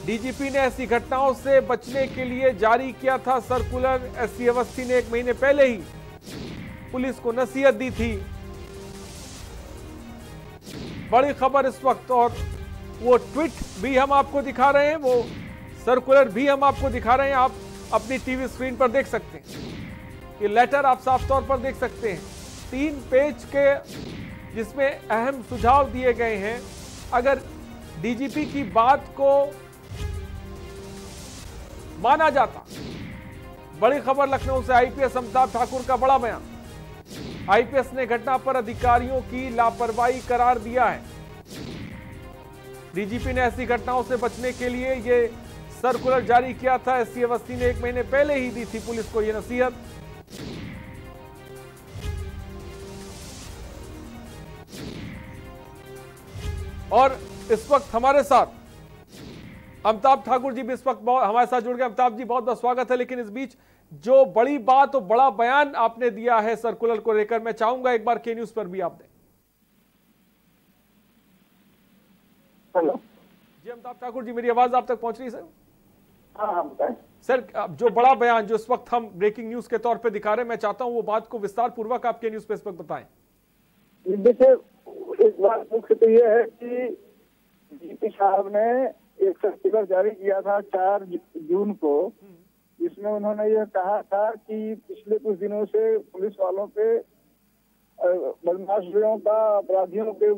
DGP ने ऐसी घटनाओं से बचने के लिए जारी किया था सर्कुलर। SC अवस्थी ने 1 महीने पहले ही पुलिस को नसीहत दी थी। बड़ी खबर इस वक्त, और वो ट्वीट भी हम आपको दिखा रहे हैं, वो सर्कुलर भी हम आपको दिखा रहे हैं। आप अपनी टीवी स्क्रीन पर देख सकते हैं, ये लेटर आप साफ तौर पर देख सकते हैं। 3 पेज के जिसमें अहम सुझाव दिए गए हैं। अगर DGP की बात को माना जाता। बड़ी खबर लखनऊ से, IPS अमिताभ ठाकुर का बड़ा बयान। IPS ने घटना पर अधिकारियों की लापरवाही करार दिया है। DGP ने ऐसी घटनाओं से बचने के लिए ये सर्कुलर जारी किया था। SC अवस्थी ने 1 महीने पहले ही दी थी पुलिस को ये नसीहत। और इस वक्त हमारे साथ अमिताभ ठाकुर जी भी इस वक्त हमारे साथ जुड़ गए। अमिताभ जी, बहुत बहुत स्वागत है। लेकिन इस बीच जो बड़ी बात और बड़ा बयान आपने दिया है सर्कुलर को लेकर, मैं चाहूंगा एक बार के न्यूज पर भी आप दें। हेलो जी अमिताभ ठाकुर जी, मेरी आवाज आप तक पहुंच रही है सर? हाँ बताएं सर। जो बड़ा बयान जो इस वक्त हम ब्रेकिंग न्यूज के तौर पे दिखा रहे हैं, मैं चाहता हूं वो बात को विस्तार पूर्वक आपके न्यूज पे इस वक्त बताएं। देखिए, इस बात मुख्य तो ये है कि DGP साहब ने एक सर्कुलर जारी किया था 4 जून को, जिसमें उन्होंने ये कहा था कि पिछले कुछ दिनों से पुलिस वालों पे बदमाशों का, अपराधियों के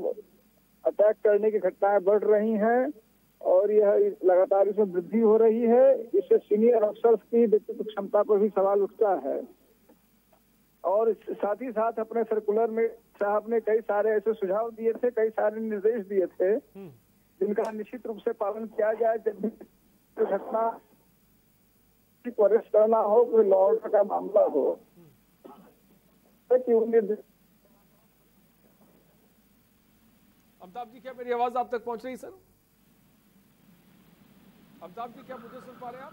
अटैक करने की घटनाएं बढ़ रही हैं और यह लगातार इसमें वृद्धि हो रही है। इससे सीनियर अफसर्स की व्यक्तित्व क्षमता पर भी सवाल उठता है। और साथ ही साथ अपने सर्कुलर में साहब ने कई सारे ऐसे सुझाव दिए थे, कई सारे निर्देश दिए थे, जिनका निश्चित रूप से पालन किया जाए। जब भी घटना को अरेस्ट करना हो, कोई लॉ ऑर्डर का मामला हो, कि उन्हें। अमिताभ जी, क्या मेरी आवाज आप तक पहुंच रही सर? अमिताभ जी, क्या मुझे सुन पा रहे हैं आप?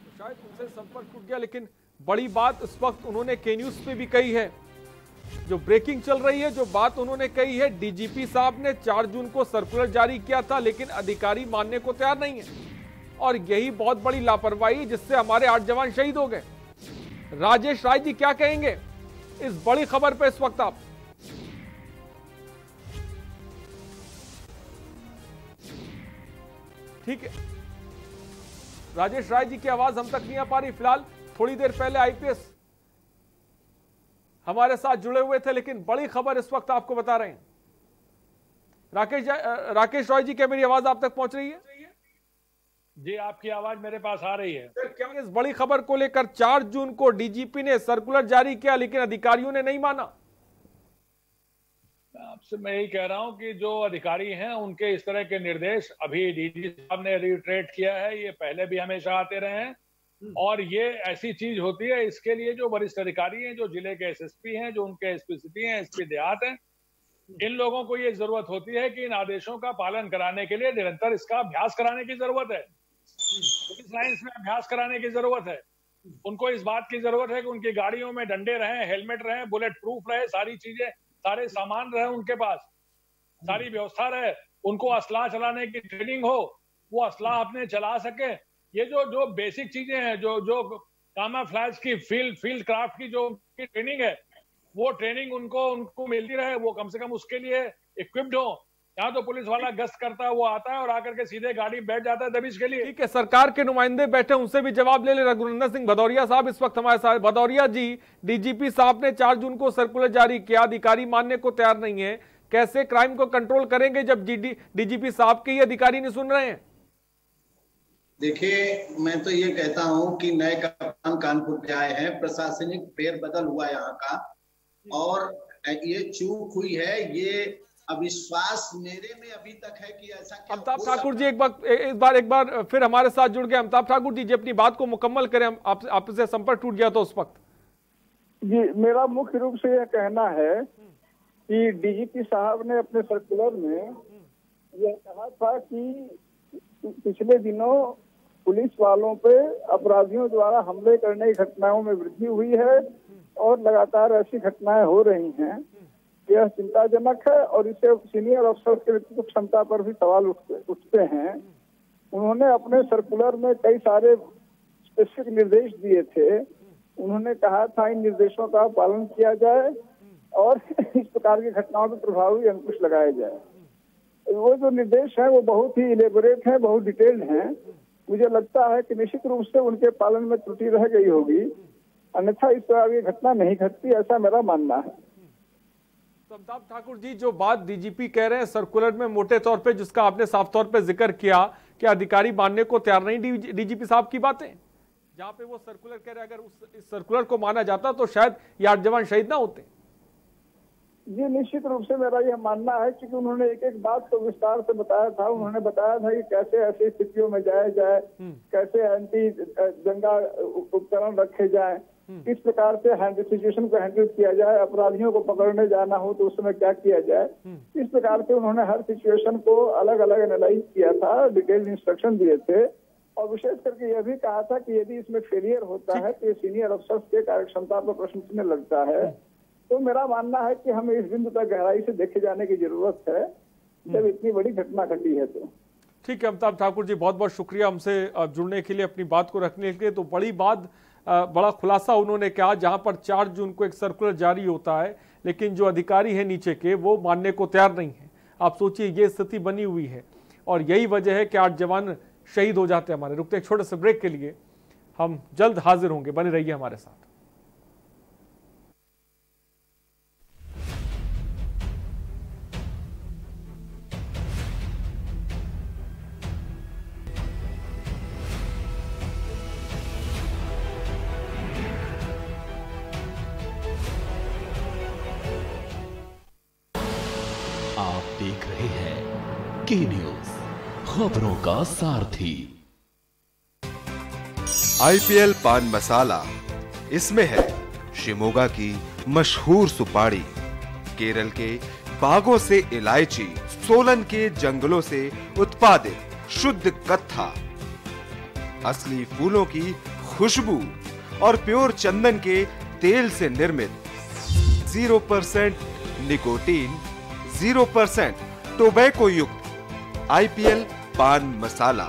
तो शायद उनसे संपर्क टूट गया, लेकिन बड़ी बात इस वक्त उन्होंने के न्यूज पे भी कही है, जो ब्रेकिंग चल रही है, जो बात उन्होंने कही है। डीजीपी साहब ने 4 जून को सर्कुलर जारी किया था, लेकिन अधिकारी मानने को तैयार नहीं है, और यही बहुत बड़ी लापरवाही जिससे हमारे 8 जवान शहीद हो गए। राजेश राय जी क्या कहेंगे इस बड़ी खबर पे इस वक्त आप? ठीक है, राजेश राय जी की आवाज हम तक नहीं आ पा रही फिलहाल। थोड़ी देर पहले आईपीएस हमारे साथ जुड़े हुए थे, लेकिन बड़ी खबर इस वक्त आपको बता रहे हैं। राकेश रॉय जी, क्या मेरी आवाज आप तक पहुंच रही है? जी, आपकी आवाज मेरे पास आ रही है। क्या इस बड़ी खबर को लेकर 4 जून को डीजीपी ने सर्कुलर जारी किया, लेकिन अधिकारियों ने नहीं माना? आपसे मैं यही कह रहा हूं कि जो अधिकारी हैं उनके इस तरह के निर्देश, अभी डीजी साहब ने रिट्रेट किया है, ये पहले भी हमेशा आते रहे हैं, और ये ऐसी चीज होती है। इसके लिए जो वरिष्ठ अधिकारी हैं, जो जिले के एसएसपी हैं, जो उनके एसपी सिटी हैं, एसपी देहात हैं, इन लोगों को ये जरूरत होती है कि इन आदेशों का पालन कराने के लिए निरंतर इसका अभ्यास कराने की जरूरत है। पुलिस लाइंस में अभ्यास कराने की जरूरत है। उनको इस बात की जरूरत है कि उनकी गाड़ियों में डंडे रहे, हेलमेट रहे, बुलेट प्रूफ रहे, सारी चीजें, सारे सामान रहे उनके पास, सारी व्यवस्था रहे। उनको असला चलाने की ट्रेनिंग हो, वो असला अपने चला सके। ये जो बेसिक चीजें हैं, जो कामाफ्लैज की फील्ड क्राफ्ट की जो ट्रेनिंग है, वो ट्रेनिंग उनको मिलती रहे, वो कम से कम उसके लिए इक्विप्ड हो। यहाँ तो पुलिस वाला गश्त करता है, वो आता है और आकर के सीधे गाड़ी बैठ जाता है दबिश के लिए। ठीक है, सरकार के नुमाइंदे बैठे, उनसे भी जवाब ले ले। रघुनंदन सिंह भदौरिया साहब इस वक्त हमारे साथ। भदौरिया जी, डीजीपी साहब ने 4 जून को सर्कुलर जारी किया, अधिकारी मानने को तैयार नहीं है, कैसे क्राइम को कंट्रोल करेंगे जब डीजीपी साहब के ही अधिकारी नहीं सुन रहे हैं? देखिए, मैं तो ये कहता हूं कि नए कप्तान कानपुर के आए हैं, प्रशासनिक फेरबदल हुआ यहाँ का, और ये चूक हुई है। ये अविश्वास मेरे में अभी तक है कि ऐसा क्या। अमिताभ ठाकुर जी एक बार फिर हमारे साथ जुड़ गए। अमिताभ ठाकुर जी अपनी बात को मुकम्मल करें, आपसे संपर्क टूट गया तो उस वक्त। जी, मेरा मुख्य रूप से यह कहना है कि डीजीपी साहब ने अपने सर्कुलर में यह कहा था कि पिछले दिनों पुलिस वालों पे अपराधियों द्वारा हमले करने की घटनाओं में वृद्धि हुई है, और लगातार ऐसी घटनाएं हो रही हैं। यह चिंताजनक है, और इससे सीनियर अफसर के व्यक्तित्व क्षमता पर भी सवाल उठते हैं। उन्होंने अपने सर्कुलर में कई सारे स्पेसिफिक निर्देश दिए थे। उन्होंने कहा था इन निर्देशों का पालन किया जाए और इस प्रकार की घटनाओं पर प्रभावी अंकुश लगाया जाए। वो जो निर्देश है वो बहुत ही इलेबोरेट है, बहुत डिटेल्ड है। मुझे लगता है कि निश्चित रूप से उनके पालन में त्रुटि रह गई होगी, अन्यथा इस तरह की घटना नहीं घटती, ऐसा मेरा मानना है। तो अमिताभ ठाकुर जी, जो बात डीजीपी कह रहे हैं सर्कुलर में, मोटे तौर पे जिसका आपने साफ तौर पे जिक्र किया कि अधिकारी मानने को तैयार नहीं, डीजीपी साहब की बातें, जहां पे वो सर्कुलर कह रहे हैं, अगर इस सर्कुलर को माना जाता तो शायद ये 8 जवान शहीद ना होते। जी, निश्चित रूप से मेरा यह मानना है, क्योंकि उन्होंने एक एक बात को विस्तार से बताया था। उन्होंने बताया था कि कैसे ऐसी स्थितियों में जाया जाए, कैसे एंटी दंगा उपकरण रखे जाए, किस प्रकार से सिचुएशन को हैंडल किया जाए, अपराधियों को पकड़ने जाना हो तो उस समय क्या किया जाए। इस प्रकार से उन्होंने हर सिचुएशन को अलग अलग एनालाइज किया था, डिटेल्ड इंस्ट्रक्शन दिए थे, और विशेष करके यह भी कहा था कि यदि इसमें फेलियर होता है तो सीनियर अफसर्स के कार्यक्षमता पर प्रश्न चिन्ह लगता है। तो मेरा मानना है कि हमें इस बिंदु तक गहराई से देखे जाने की जरूरत है, जब इतनी बड़ी घटना घटी है। तो ठीक है अमिताभ ठाकुर जी, बहुत बहुत शुक्रिया हमसे जुड़ने के लिए, अपनी बात को रखने के लिए। तो बड़ी बात, बड़ा खुलासा उन्होंने कहा, जहां पर 4 जून को एक सर्कुलर जारी होता है, लेकिन जो अधिकारी हैं नीचे के, वो मानने को तैयार नहीं है। आप सोचिए, ये स्थिति बनी हुई है, और यही वजह है कि 8 जवान शहीद हो जाते हैं हमारे। रुकते एक छोटे से ब्रेक के लिए, हम जल्द हाजिर होंगे, बने रहिए हमारे साथ। आप देख रहे की न्यूज, खबरों का सारथी। आईपीएल पान मसाला, इसमें है शिमोगा की मशहूर सुपारी, केरल के बागों से इलायची, सोलन के जंगलों से उत्पादित शुद्ध कत्था, असली फूलों की खुशबू और प्योर चंदन के तेल से निर्मित 0% निकोटीन, 0% टोबैको युक्त आईपीएल पान मसाला।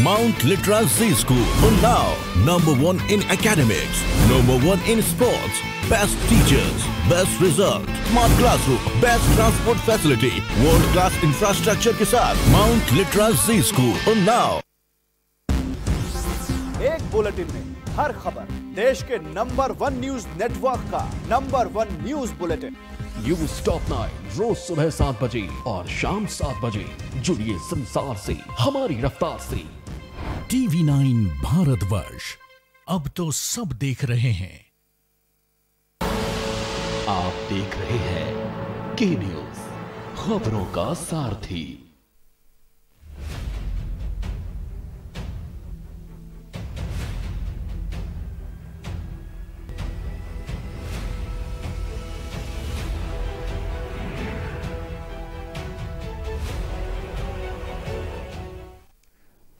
Mount Litra Z School, Unnao, #1 in academics, #1 in sports, best teachers, best result, smart classroom, best transport facility, world class infrastructure के साथ Mount Litra Z School, Unnao। एक बुलेटिन में हर खबर, देश के #1 न्यूज नेटवर्क का #1 न्यूज बुलेटिन। न्यूज टॉप 9 रोज सुबह 7 बजे और शाम 7 बजे। जुड़िए संसार से हमारी रफ्तार से। TV9 भारतवर्ष, अब तो सब देख रहे हैं। आप देख रहे हैं की न्यूज, खबरों का सारथी।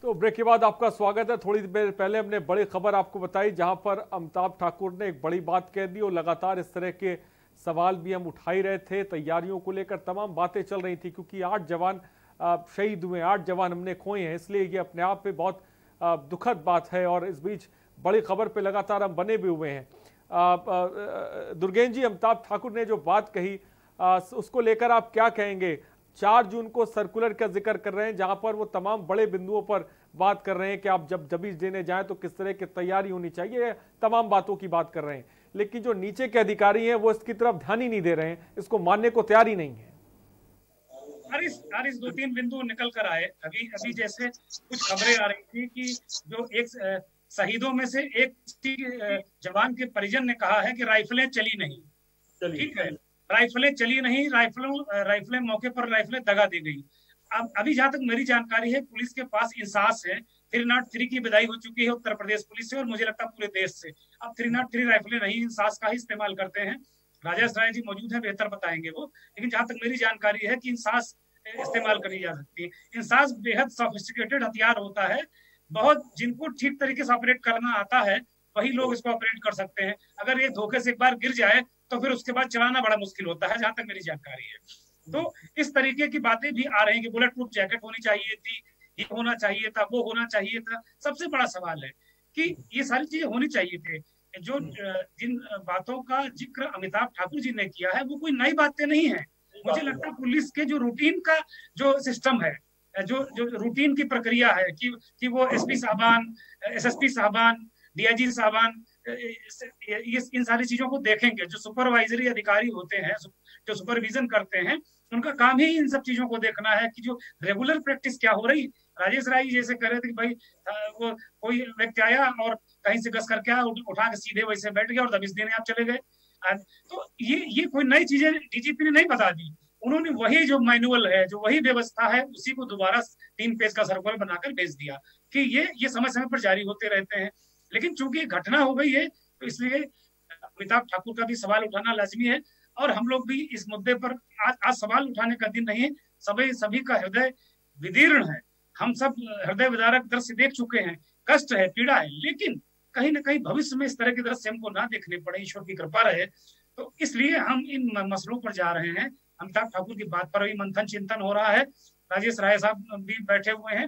तो ब्रेक के बाद आपका स्वागत है। थोड़ी देर पहले हमने बड़ी खबर आपको बताई, जहां पर अमिताभ ठाकुर ने एक बड़ी बात कह दी और लगातार इस तरह के सवाल भी हम उठा ही रहे थे। तैयारियों को लेकर तमाम बातें चल रही थी, क्योंकि 8 जवान शहीद हुए, 8 जवान हमने खोए हैं, इसलिए ये अपने आप में बहुत दुखद बात है। और इस बीच बड़ी खबर पे लगातार हम बने भी हुए हैं। दुर्गेन जी, अमिताभ ठाकुर ने जो बात कही उसको लेकर आप क्या कहेंगे? 4 जून को सर्कुलर का जिक्र कर रहे हैं, जहां पर वो तमाम बड़े बिंदुओं पर बात कर रहे हैं कि आप जब जबीज देने जाएं तो किस तरह की तैयारी होनी चाहिए, तमाम बातों की बात कर रहे हैं। लेकिन जो नीचे के अधिकारी हैं वो इसकी तरफ ध्यान ही नहीं दे रहे हैं, इसको मानने को तैयार ही नहीं है। हारिस 2-3 बिंदु निकल कर आए। अभी जैसे कुछ खबरें आ रही थी कि जो एक शहीदों में से एक जवान के परिजन ने कहा है कि राइफलें चली नहीं। ठीक है, राइफलें चली नहीं, राइफलें मौके पर राइफलें दगा दी गई। अब अभी जहां तक मेरी जानकारी है, पुलिस के पास इंसास है। 303 की विदाई हो चुकी है उत्तर प्रदेश पुलिस से और मुझे लगता है पूरे देश से। अब 303 राइफलें नहीं, इंसास का ही इस्तेमाल करते हैं। राजेश राय जी मौजूद हैं, बेहतर बताएंगे वो। लेकिन जहां तक मेरी जानकारी है कि इंसास इस्तेमाल करी जा सकती है। इंसास बेहद सोफिस्टिकेटेड हथियार होता है, बहुत जिनको ठीक तरीके से ऑपरेट करना आता है वही लोग इसको ऑपरेट कर सकते हैं। अगर ये धोखे से एक बार गिर जाए तो फिर उसके बाद चलाना बड़ा मुश्किल होता है, जहां तक मेरी जानकारी है। तो इस तरीके की बातें भी आ रही हैं कि बुलेट प्रूफ जैकेट होनी चाहिए थी, ये होना चाहिए था, वो होना चाहिए था। सबसे बड़ा सवाल है कि ये सारी चीजें होनी चाहिए थे। जो जिन बातों का जिक्र अमिताभ ठाकुर जी ने किया है वो कोई नई बातें नहीं है। मुझे लगता है पुलिस के जो रूटीन का जो सिस्टम है, जो रूटीन की प्रक्रिया है कि वो एसपी साहबान, एसएसपी साहबान, डीआईजी साहबान इन सारी चीजों को देखेंगे। जो सुपरवाइजरी अधिकारी होते हैं, जो सुपरविजन करते हैं, उनका काम ही इन सब चीजों को देखना है कि जो रेगुलर प्रैक्टिस क्या हो रही। राजेश राय जैसे कह रहे थे कि भाई वो कोई व्यक्ति आया और कहीं से गस करके उठा के सीधे वैसे बैठ गया और दबिश देने आप चले गए। तो ये कोई नई चीजें डीजीपी ने नहीं बता दी। उन्होंने वही जो मैनुअल है, जो वही व्यवस्था है, उसी को दोबारा 3 पेज का सर्कुलर बनाकर भेज दिया कि ये समय समय पर जारी होते रहते हैं। लेकिन चूंकि घटना हो गई है तो इसलिए अमिताभ ठाकुर का भी सवाल उठाना लाजमी है। और हम लोग भी इस मुद्दे पर आज सवाल उठाने का दिन नहीं है। सभी का हृदय विदीर्ण है, हम सब हृदय विदारक दृश्य देख चुके हैं, कष्ट है, पीड़ा है। लेकिन कहीं ना कहीं भविष्य में इस तरह के दृश्य हमको ना देखने पड़े, ईश्वर की कृपा रहे। तो इसलिए हम इन मसलों पर जा रहे हैं। अमिताभ ठाकुर की बात पर भी मंथन चिंतन हो रहा है। राजेश राय साहब भी बैठे हुए हैं।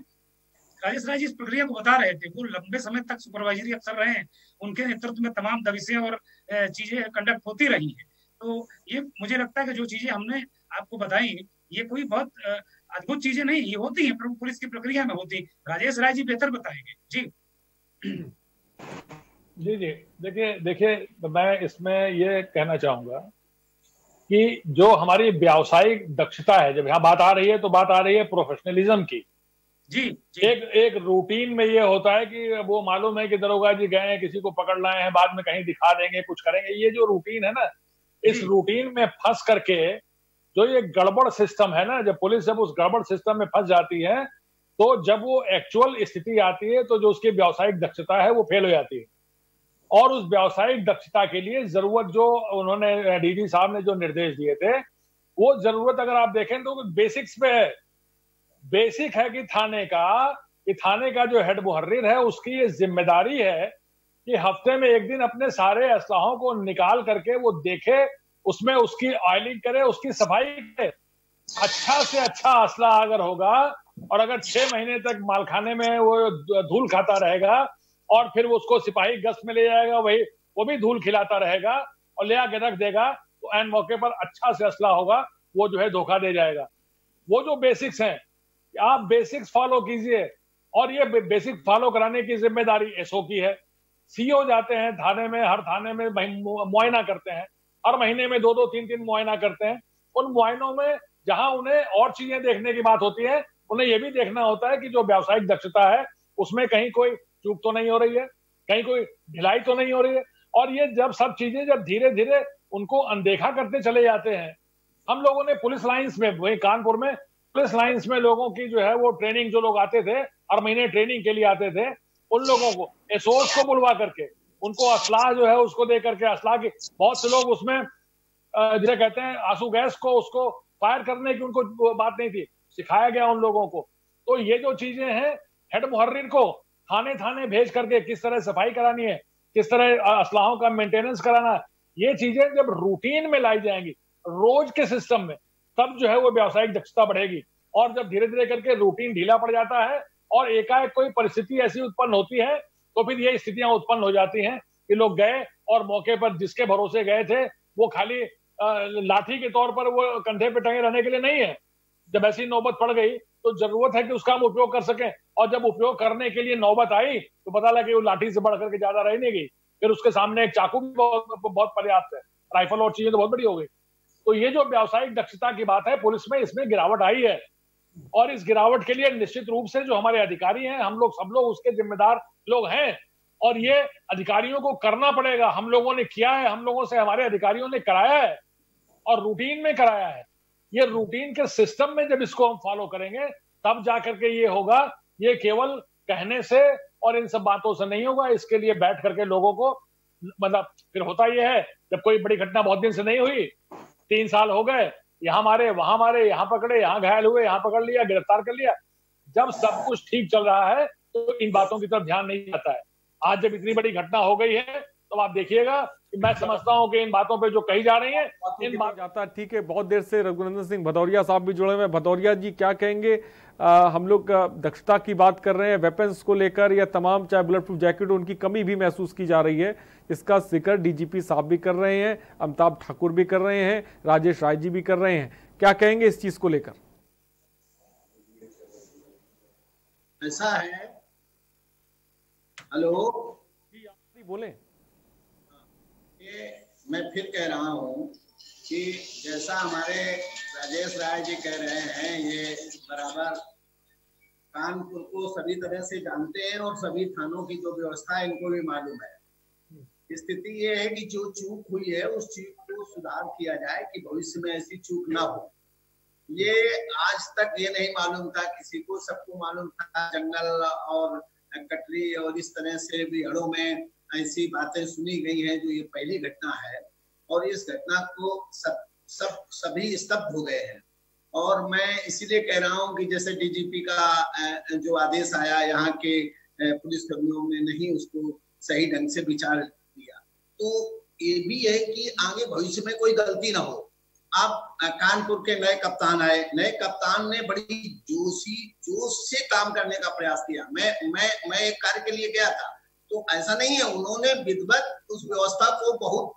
राजेश राय जी इस प्रक्रिया को बता रहे थे, वो लंबे समय तक सुपरवाइजरी अफसर रहे हैं, उनके नेतृत्व में तमाम दबिशें और चीजें कंडक्ट होती रही हैं। तो ये मुझे लगता है कि जो चीजें हमने आपको बताई ये कोई बहुत अद्भुत चीजें नहीं, ये होती है पुलिस की प्रक्रिया में होती। राजेश राय जी बेहतर बताएंगे। जी जी देखिए मैं इसमें ये कहना चाहूंगा कि जो हमारी व्यावसायिक दक्षता है, जब यहाँ बात आ रही है तो बात आ रही है प्रोफेशनलिज्म की। जी, एक रूटीन में ये होता है कि वो मालूम है कि दरोगा जी गए हैं, किसी को पकड़ लाए हैं, बाद में कहीं दिखा देंगे, कुछ करेंगे। ये जो रूटीन है ना, इस रूटीन में फंस करके जो ये गड़बड़ सिस्टम है ना, जब पुलिस जब उस गड़बड़ सिस्टम में फंस जाती है, तो जब वो एक्चुअल स्थिति आती है तो जो उसकी व्यावसायिक दक्षता है वो फेल हो जाती है। और उस व्यावसायिक दक्षता के लिए जरूरत, जो उन्होंने डीजी साहब ने जो निर्देश दिए थे, वो जरूरत अगर आप देखें तो बेसिक्स पे है। बेसिक है कि थाने का जो हेड मुहर्रिर है उसकी ये जिम्मेदारी है कि हफ्ते में एक दिन अपने सारे असलाहों को निकाल करके वो देखे, उसमें उसकी ऑयलिंग करे, उसकी सफाई करे। अच्छा से अच्छा असला अगर होगा और अगर 6 महीने तक मालखाने में वो धूल खाता रहेगा और फिर उसको सिपाही गश्त में ले जाएगा, वही वो भी धूल खिलाता रहेगा और ले आके रख देगा, तो एन मौके पर अच्छा से असला होगा, वो जो है धोखा दे जाएगा। वो जो बेसिक्स हैं, आप बेसिक्स फॉलो कीजिए, और ये बेसिक फॉलो कराने की जिम्मेदारी एसओ की है। सीओ जाते हैं थाने में, हर थाने में मुआयना करते हैं, हर महीने में 2-2, 3-3 मुआयना करते हैं। उन मुआयनों में जहां उन्हें और चीजें देखने की बात होती है, उन्हें यह भी देखना होता है कि जो व्यावसायिक दक्षता है उसमें कहीं कोई चूक तो नहीं हो रही है, कहीं कोई ढिलाई तो नहीं हो रही है। और ये जब सब चीजें जब धीरे धीरे उनको अनदेखा करते चले जाते हैं, हम लोगों ने पुलिस लाइंस में, वही कानपुर में पुलिस लाइंस में लोगों की जो है वो ट्रेनिंग, जो लोग आते थे हर महीने ट्रेनिंग के लिए आते थे, उन लोगों को एसओस को बुलवा करके उनको असलाह जो है उसको दे करके, असलाह की बहुत से लोग उसमें जिसे कहते हैं आंसू गैस को, उसको फायर करने की उनको बात नहीं थी, सिखाया गया उन लोगों को। तो ये जो चीजें हैं, हेड मुहर्रिर को थाने थाने भेज करके किस तरह सफाई करानी है, किस तरह असलाहों का मेंटेनेंस कराना है, ये चीजें जब रूटीन में लाई जाएंगी रोज के सिस्टम में, तब जो है वो व्यावसायिक दक्षता बढ़ेगी। और जब धीरे धीरे करके रूटीन ढीला पड़ जाता है और एकाएक कोई परिस्थिति ऐसी उत्पन्न होती है, तो फिर ये स्थितियां उत्पन्न हो जाती हैं कि लोग गए और मौके पर जिसके भरोसे गए थे वो खाली लाठी के तौर पर वो कंधे पे टंगे रहने के लिए नहीं है। जब ऐसी नौबत पड़ गई तो जरूरत है कि उसका हम उपयोग कर सकें, और जब उपयोग करने के लिए नौबत आई तो पता लगा कि वो लाठी से बढ़ करके ज्यादा रह नहीं गई, फिर उसके सामने एक चाकू भी बहुत पर्याप्त है, राइफल और चीजें तो बहुत बड़ी हो गई। तो ये जो व्यावसायिक दक्षता की बात है पुलिस में, इसमें गिरावट आई है, और इस गिरावट के लिए निश्चित रूप से जो हमारे अधिकारी हैं, हम लोग सब लोग उसके जिम्मेदार लोग हैं, और ये अधिकारियों को करना पड़ेगा। हम लोगों ने किया है, हम लोगों से हमारे अधिकारियों ने कराया है और रूटीन में कराया है। ये रूटीन के सिस्टम में जब इसको हम फॉलो करेंगे तब जाकर के ये होगा। ये केवल कहने से और इन सब बातों से नहीं होगा, इसके लिए बैठ करके लोगों को, मतलब फिर होता ये है, जब कोई बड़ी घटना बहुत दिन से नहीं हुई, 3 साल हो गए, यहाँ मारे वहां मारे, यहाँ पकड़े, यहाँ घायल हुए, यहाँ पकड़ लिया, गिरफ्तार कर लिया, जब सब कुछ ठीक चल रहा है तो इन बातों की तरफ ध्यान नहीं जाता है। आज जब इतनी बड़ी घटना हो गई है तो आप देखिएगा कि मैं समझता हूं कि इन बातों पे जो कही जा रही है इन बात जाता है। ठीक है, बहुत देर से रघुनंदन सिंह भदौरिया साहब भी जुड़े हुए हैं। भदौरिया जी क्या कहेंगे? हम लोग दक्षता की बात कर रहे हैं, वेपन्स को लेकर या तमाम चाहे बुलेट प्रूफ जैकेट, उनकी कमी भी महसूस की जा रही है, इसका जिक्र डीजीपी साहब भी कर रहे हैं, अमिताभ ठाकुर भी कर रहे हैं, राजेश राय जी भी कर रहे हैं। क्या कहेंगे इस चीज को लेकर? ऐसा है, हेलो जी बोले। मैं फिर कह रहा हूं कि जैसा हमारे राजेश राय जी कह रहे हैं, ये बराबर कानपुर को सभी तरह से जानते हैं और सभी थानों की जो व्यवस्था है इनको भी मालूम है। स्थिति ये है कि जो चूक हुई है उस चूक को सुधार किया जाए कि भविष्य में ऐसी चूक ना हो। ये आज तक ये नहीं मालूम था किसी को, सबको मालूम था जंगल और कटरी और इस तरह से बिहड़ों में ऐसी बातें सुनी गई हैं। जो ये पहली घटना है और इस घटना को सभी स्तब्ध हो गए हैं। और मैं इसीलिए कह रहा हूं कि जैसे डीजीपी का जो आदेश आया, यहाँ के पुलिसकर्मियों ने नहीं उसको सही ढंग से विचार किया, तो ये भी है कि आगे भविष्य में कोई गलती ना हो। अब कानपुर के नए कप्तान आए, नए कप्तान ने बड़ी जोश से काम करने का प्रयास किया। मैं एक कार्य के लिए गया था, तो ऐसा नहीं है, उन्होंने विधिवत उस व्यवस्था को बहुत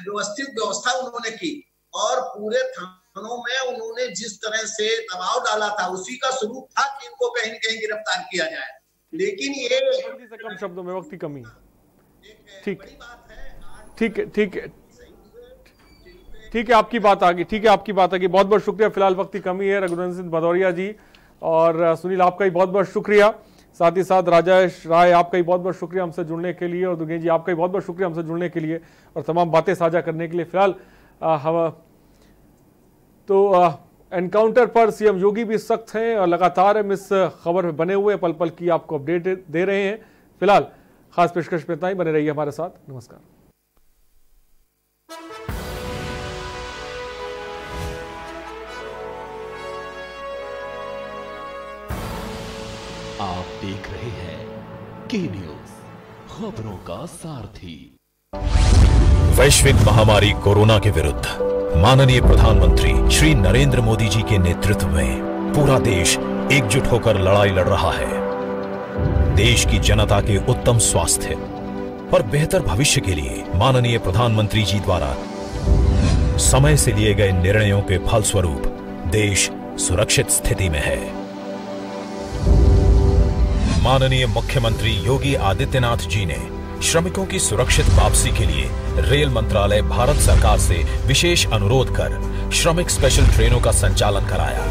व्यवस्थित व्यवस्था उन्होंने की और पूरे थानों में उन्होंने जिस तरह से दबाव डाला था उसी का स्वरूप था कि इनको कहीं न कहीं गिरफ्तार किया जाए। लेकिन ये कम शब्दों में वक्त की कमी है। ठीक है, आपकी बात आ गई। ठीक है, आपकी बात आ गई। बहुत बहुत शुक्रिया। फिलहाल वक्त की कमी है। रघुनंदन सिंह भदौरिया जी और सुनील आपका ही बहुत बहुत शुक्रिया, साथ ही साथ राजेश राय आपका ही बहुत बहुत शुक्रिया हमसे जुड़ने के लिए, और दुगेन जी आपका ही बहुत बहुत शुक्रिया हमसे जुड़ने के लिए और तमाम बातें साझा करने के लिए। फिलहाल हम एनकाउंटर पर सीएम योगी भी सख्त हैं और लगातार हम इस खबर में बने हुए पल पल की आपको अपडेट दे रहे हैं। फिलहाल खास पेशकश पे इतना ही, बने रहिए हमारे साथ। नमस्कार। आप देख रहे हैं के न्यूज, खबरों का सारथी। वैश्विक महामारी कोरोना के विरुद्ध माननीय प्रधानमंत्री श्री नरेंद्र मोदी जी के नेतृत्व में पूरा देश एकजुट होकर लड़ाई लड़ रहा है। देश की जनता के उत्तम स्वास्थ्य और बेहतर भविष्य के लिए माननीय प्रधानमंत्री जी द्वारा समय से लिए गए निर्णयों के फलस्वरूप देश सुरक्षित स्थिति में है। माननीय मुख्यमंत्री योगी आदित्यनाथ जी ने श्रमिकों की सुरक्षित वापसी के लिए रेल मंत्रालय भारत सरकार से विशेष अनुरोध कर श्रमिक स्पेशल ट्रेनों का संचालन कराया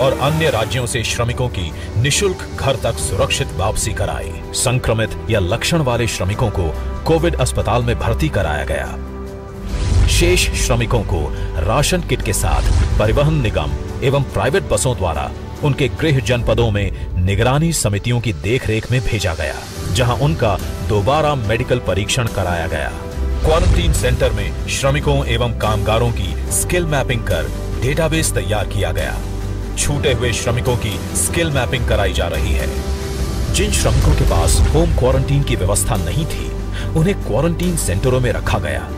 और अन्य राज्यों से श्रमिकों की निशुल्क घर तक सुरक्षित वापसी कराई। संक्रमित या लक्षण वाले श्रमिकों को कोविड अस्पताल में भर्ती कराया गया। शेष श्रमिकों को राशन किट के साथ परिवहन निगम एवं प्राइवेट बसों द्वारा उनके गृह जनपदों में निगरानी समितियों की देखरेख में भेजा गया, जहां उनका दोबारा मेडिकल परीक्षण कराया गया। क्वारंटीन सेंटर में श्रमिकों एवं कामगारों की स्किल मैपिंग कर डेटाबेस तैयार किया गया। छूटे हुए श्रमिकों की स्किल मैपिंग कराई जा रही है। जिन श्रमिकों के पास होम क्वारंटीन की व्यवस्था नहीं थी, उन्हें क्वारंटीन सेंटरों में रखा गया,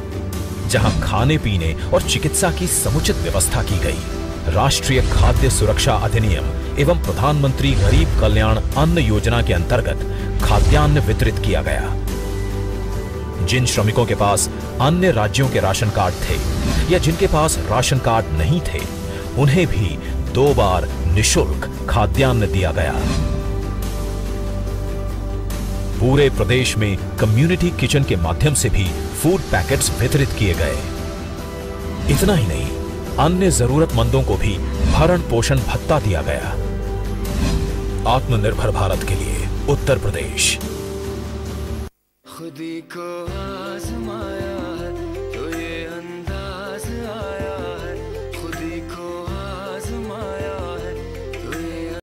जहां खाने पीने और चिकित्सा की समुचित व्यवस्था की गई। राष्ट्रीय खाद्य सुरक्षा अधिनियम एवं प्रधानमंत्री गरीब कल्याण अन्न योजना के अंतर्गत खाद्यान्न वितरित किया गया। जिन श्रमिकों के पास अन्य राज्यों के राशन कार्ड थे या जिनके पास राशन कार्ड नहीं थे, उन्हें भी 2 बार निशुल्क खाद्यान्न दिया गया। पूरे प्रदेश में कम्युनिटी किचन के माध्यम से भी फूड पैकेट्स वितरित किए गए। इतना ही नहीं, अन्य जरूरतमंदों को भी भरण पोषण भत्ता दिया गया। आत्मनिर्भर भारत के लिए उत्तर प्रदेश। खुदी को आजमाया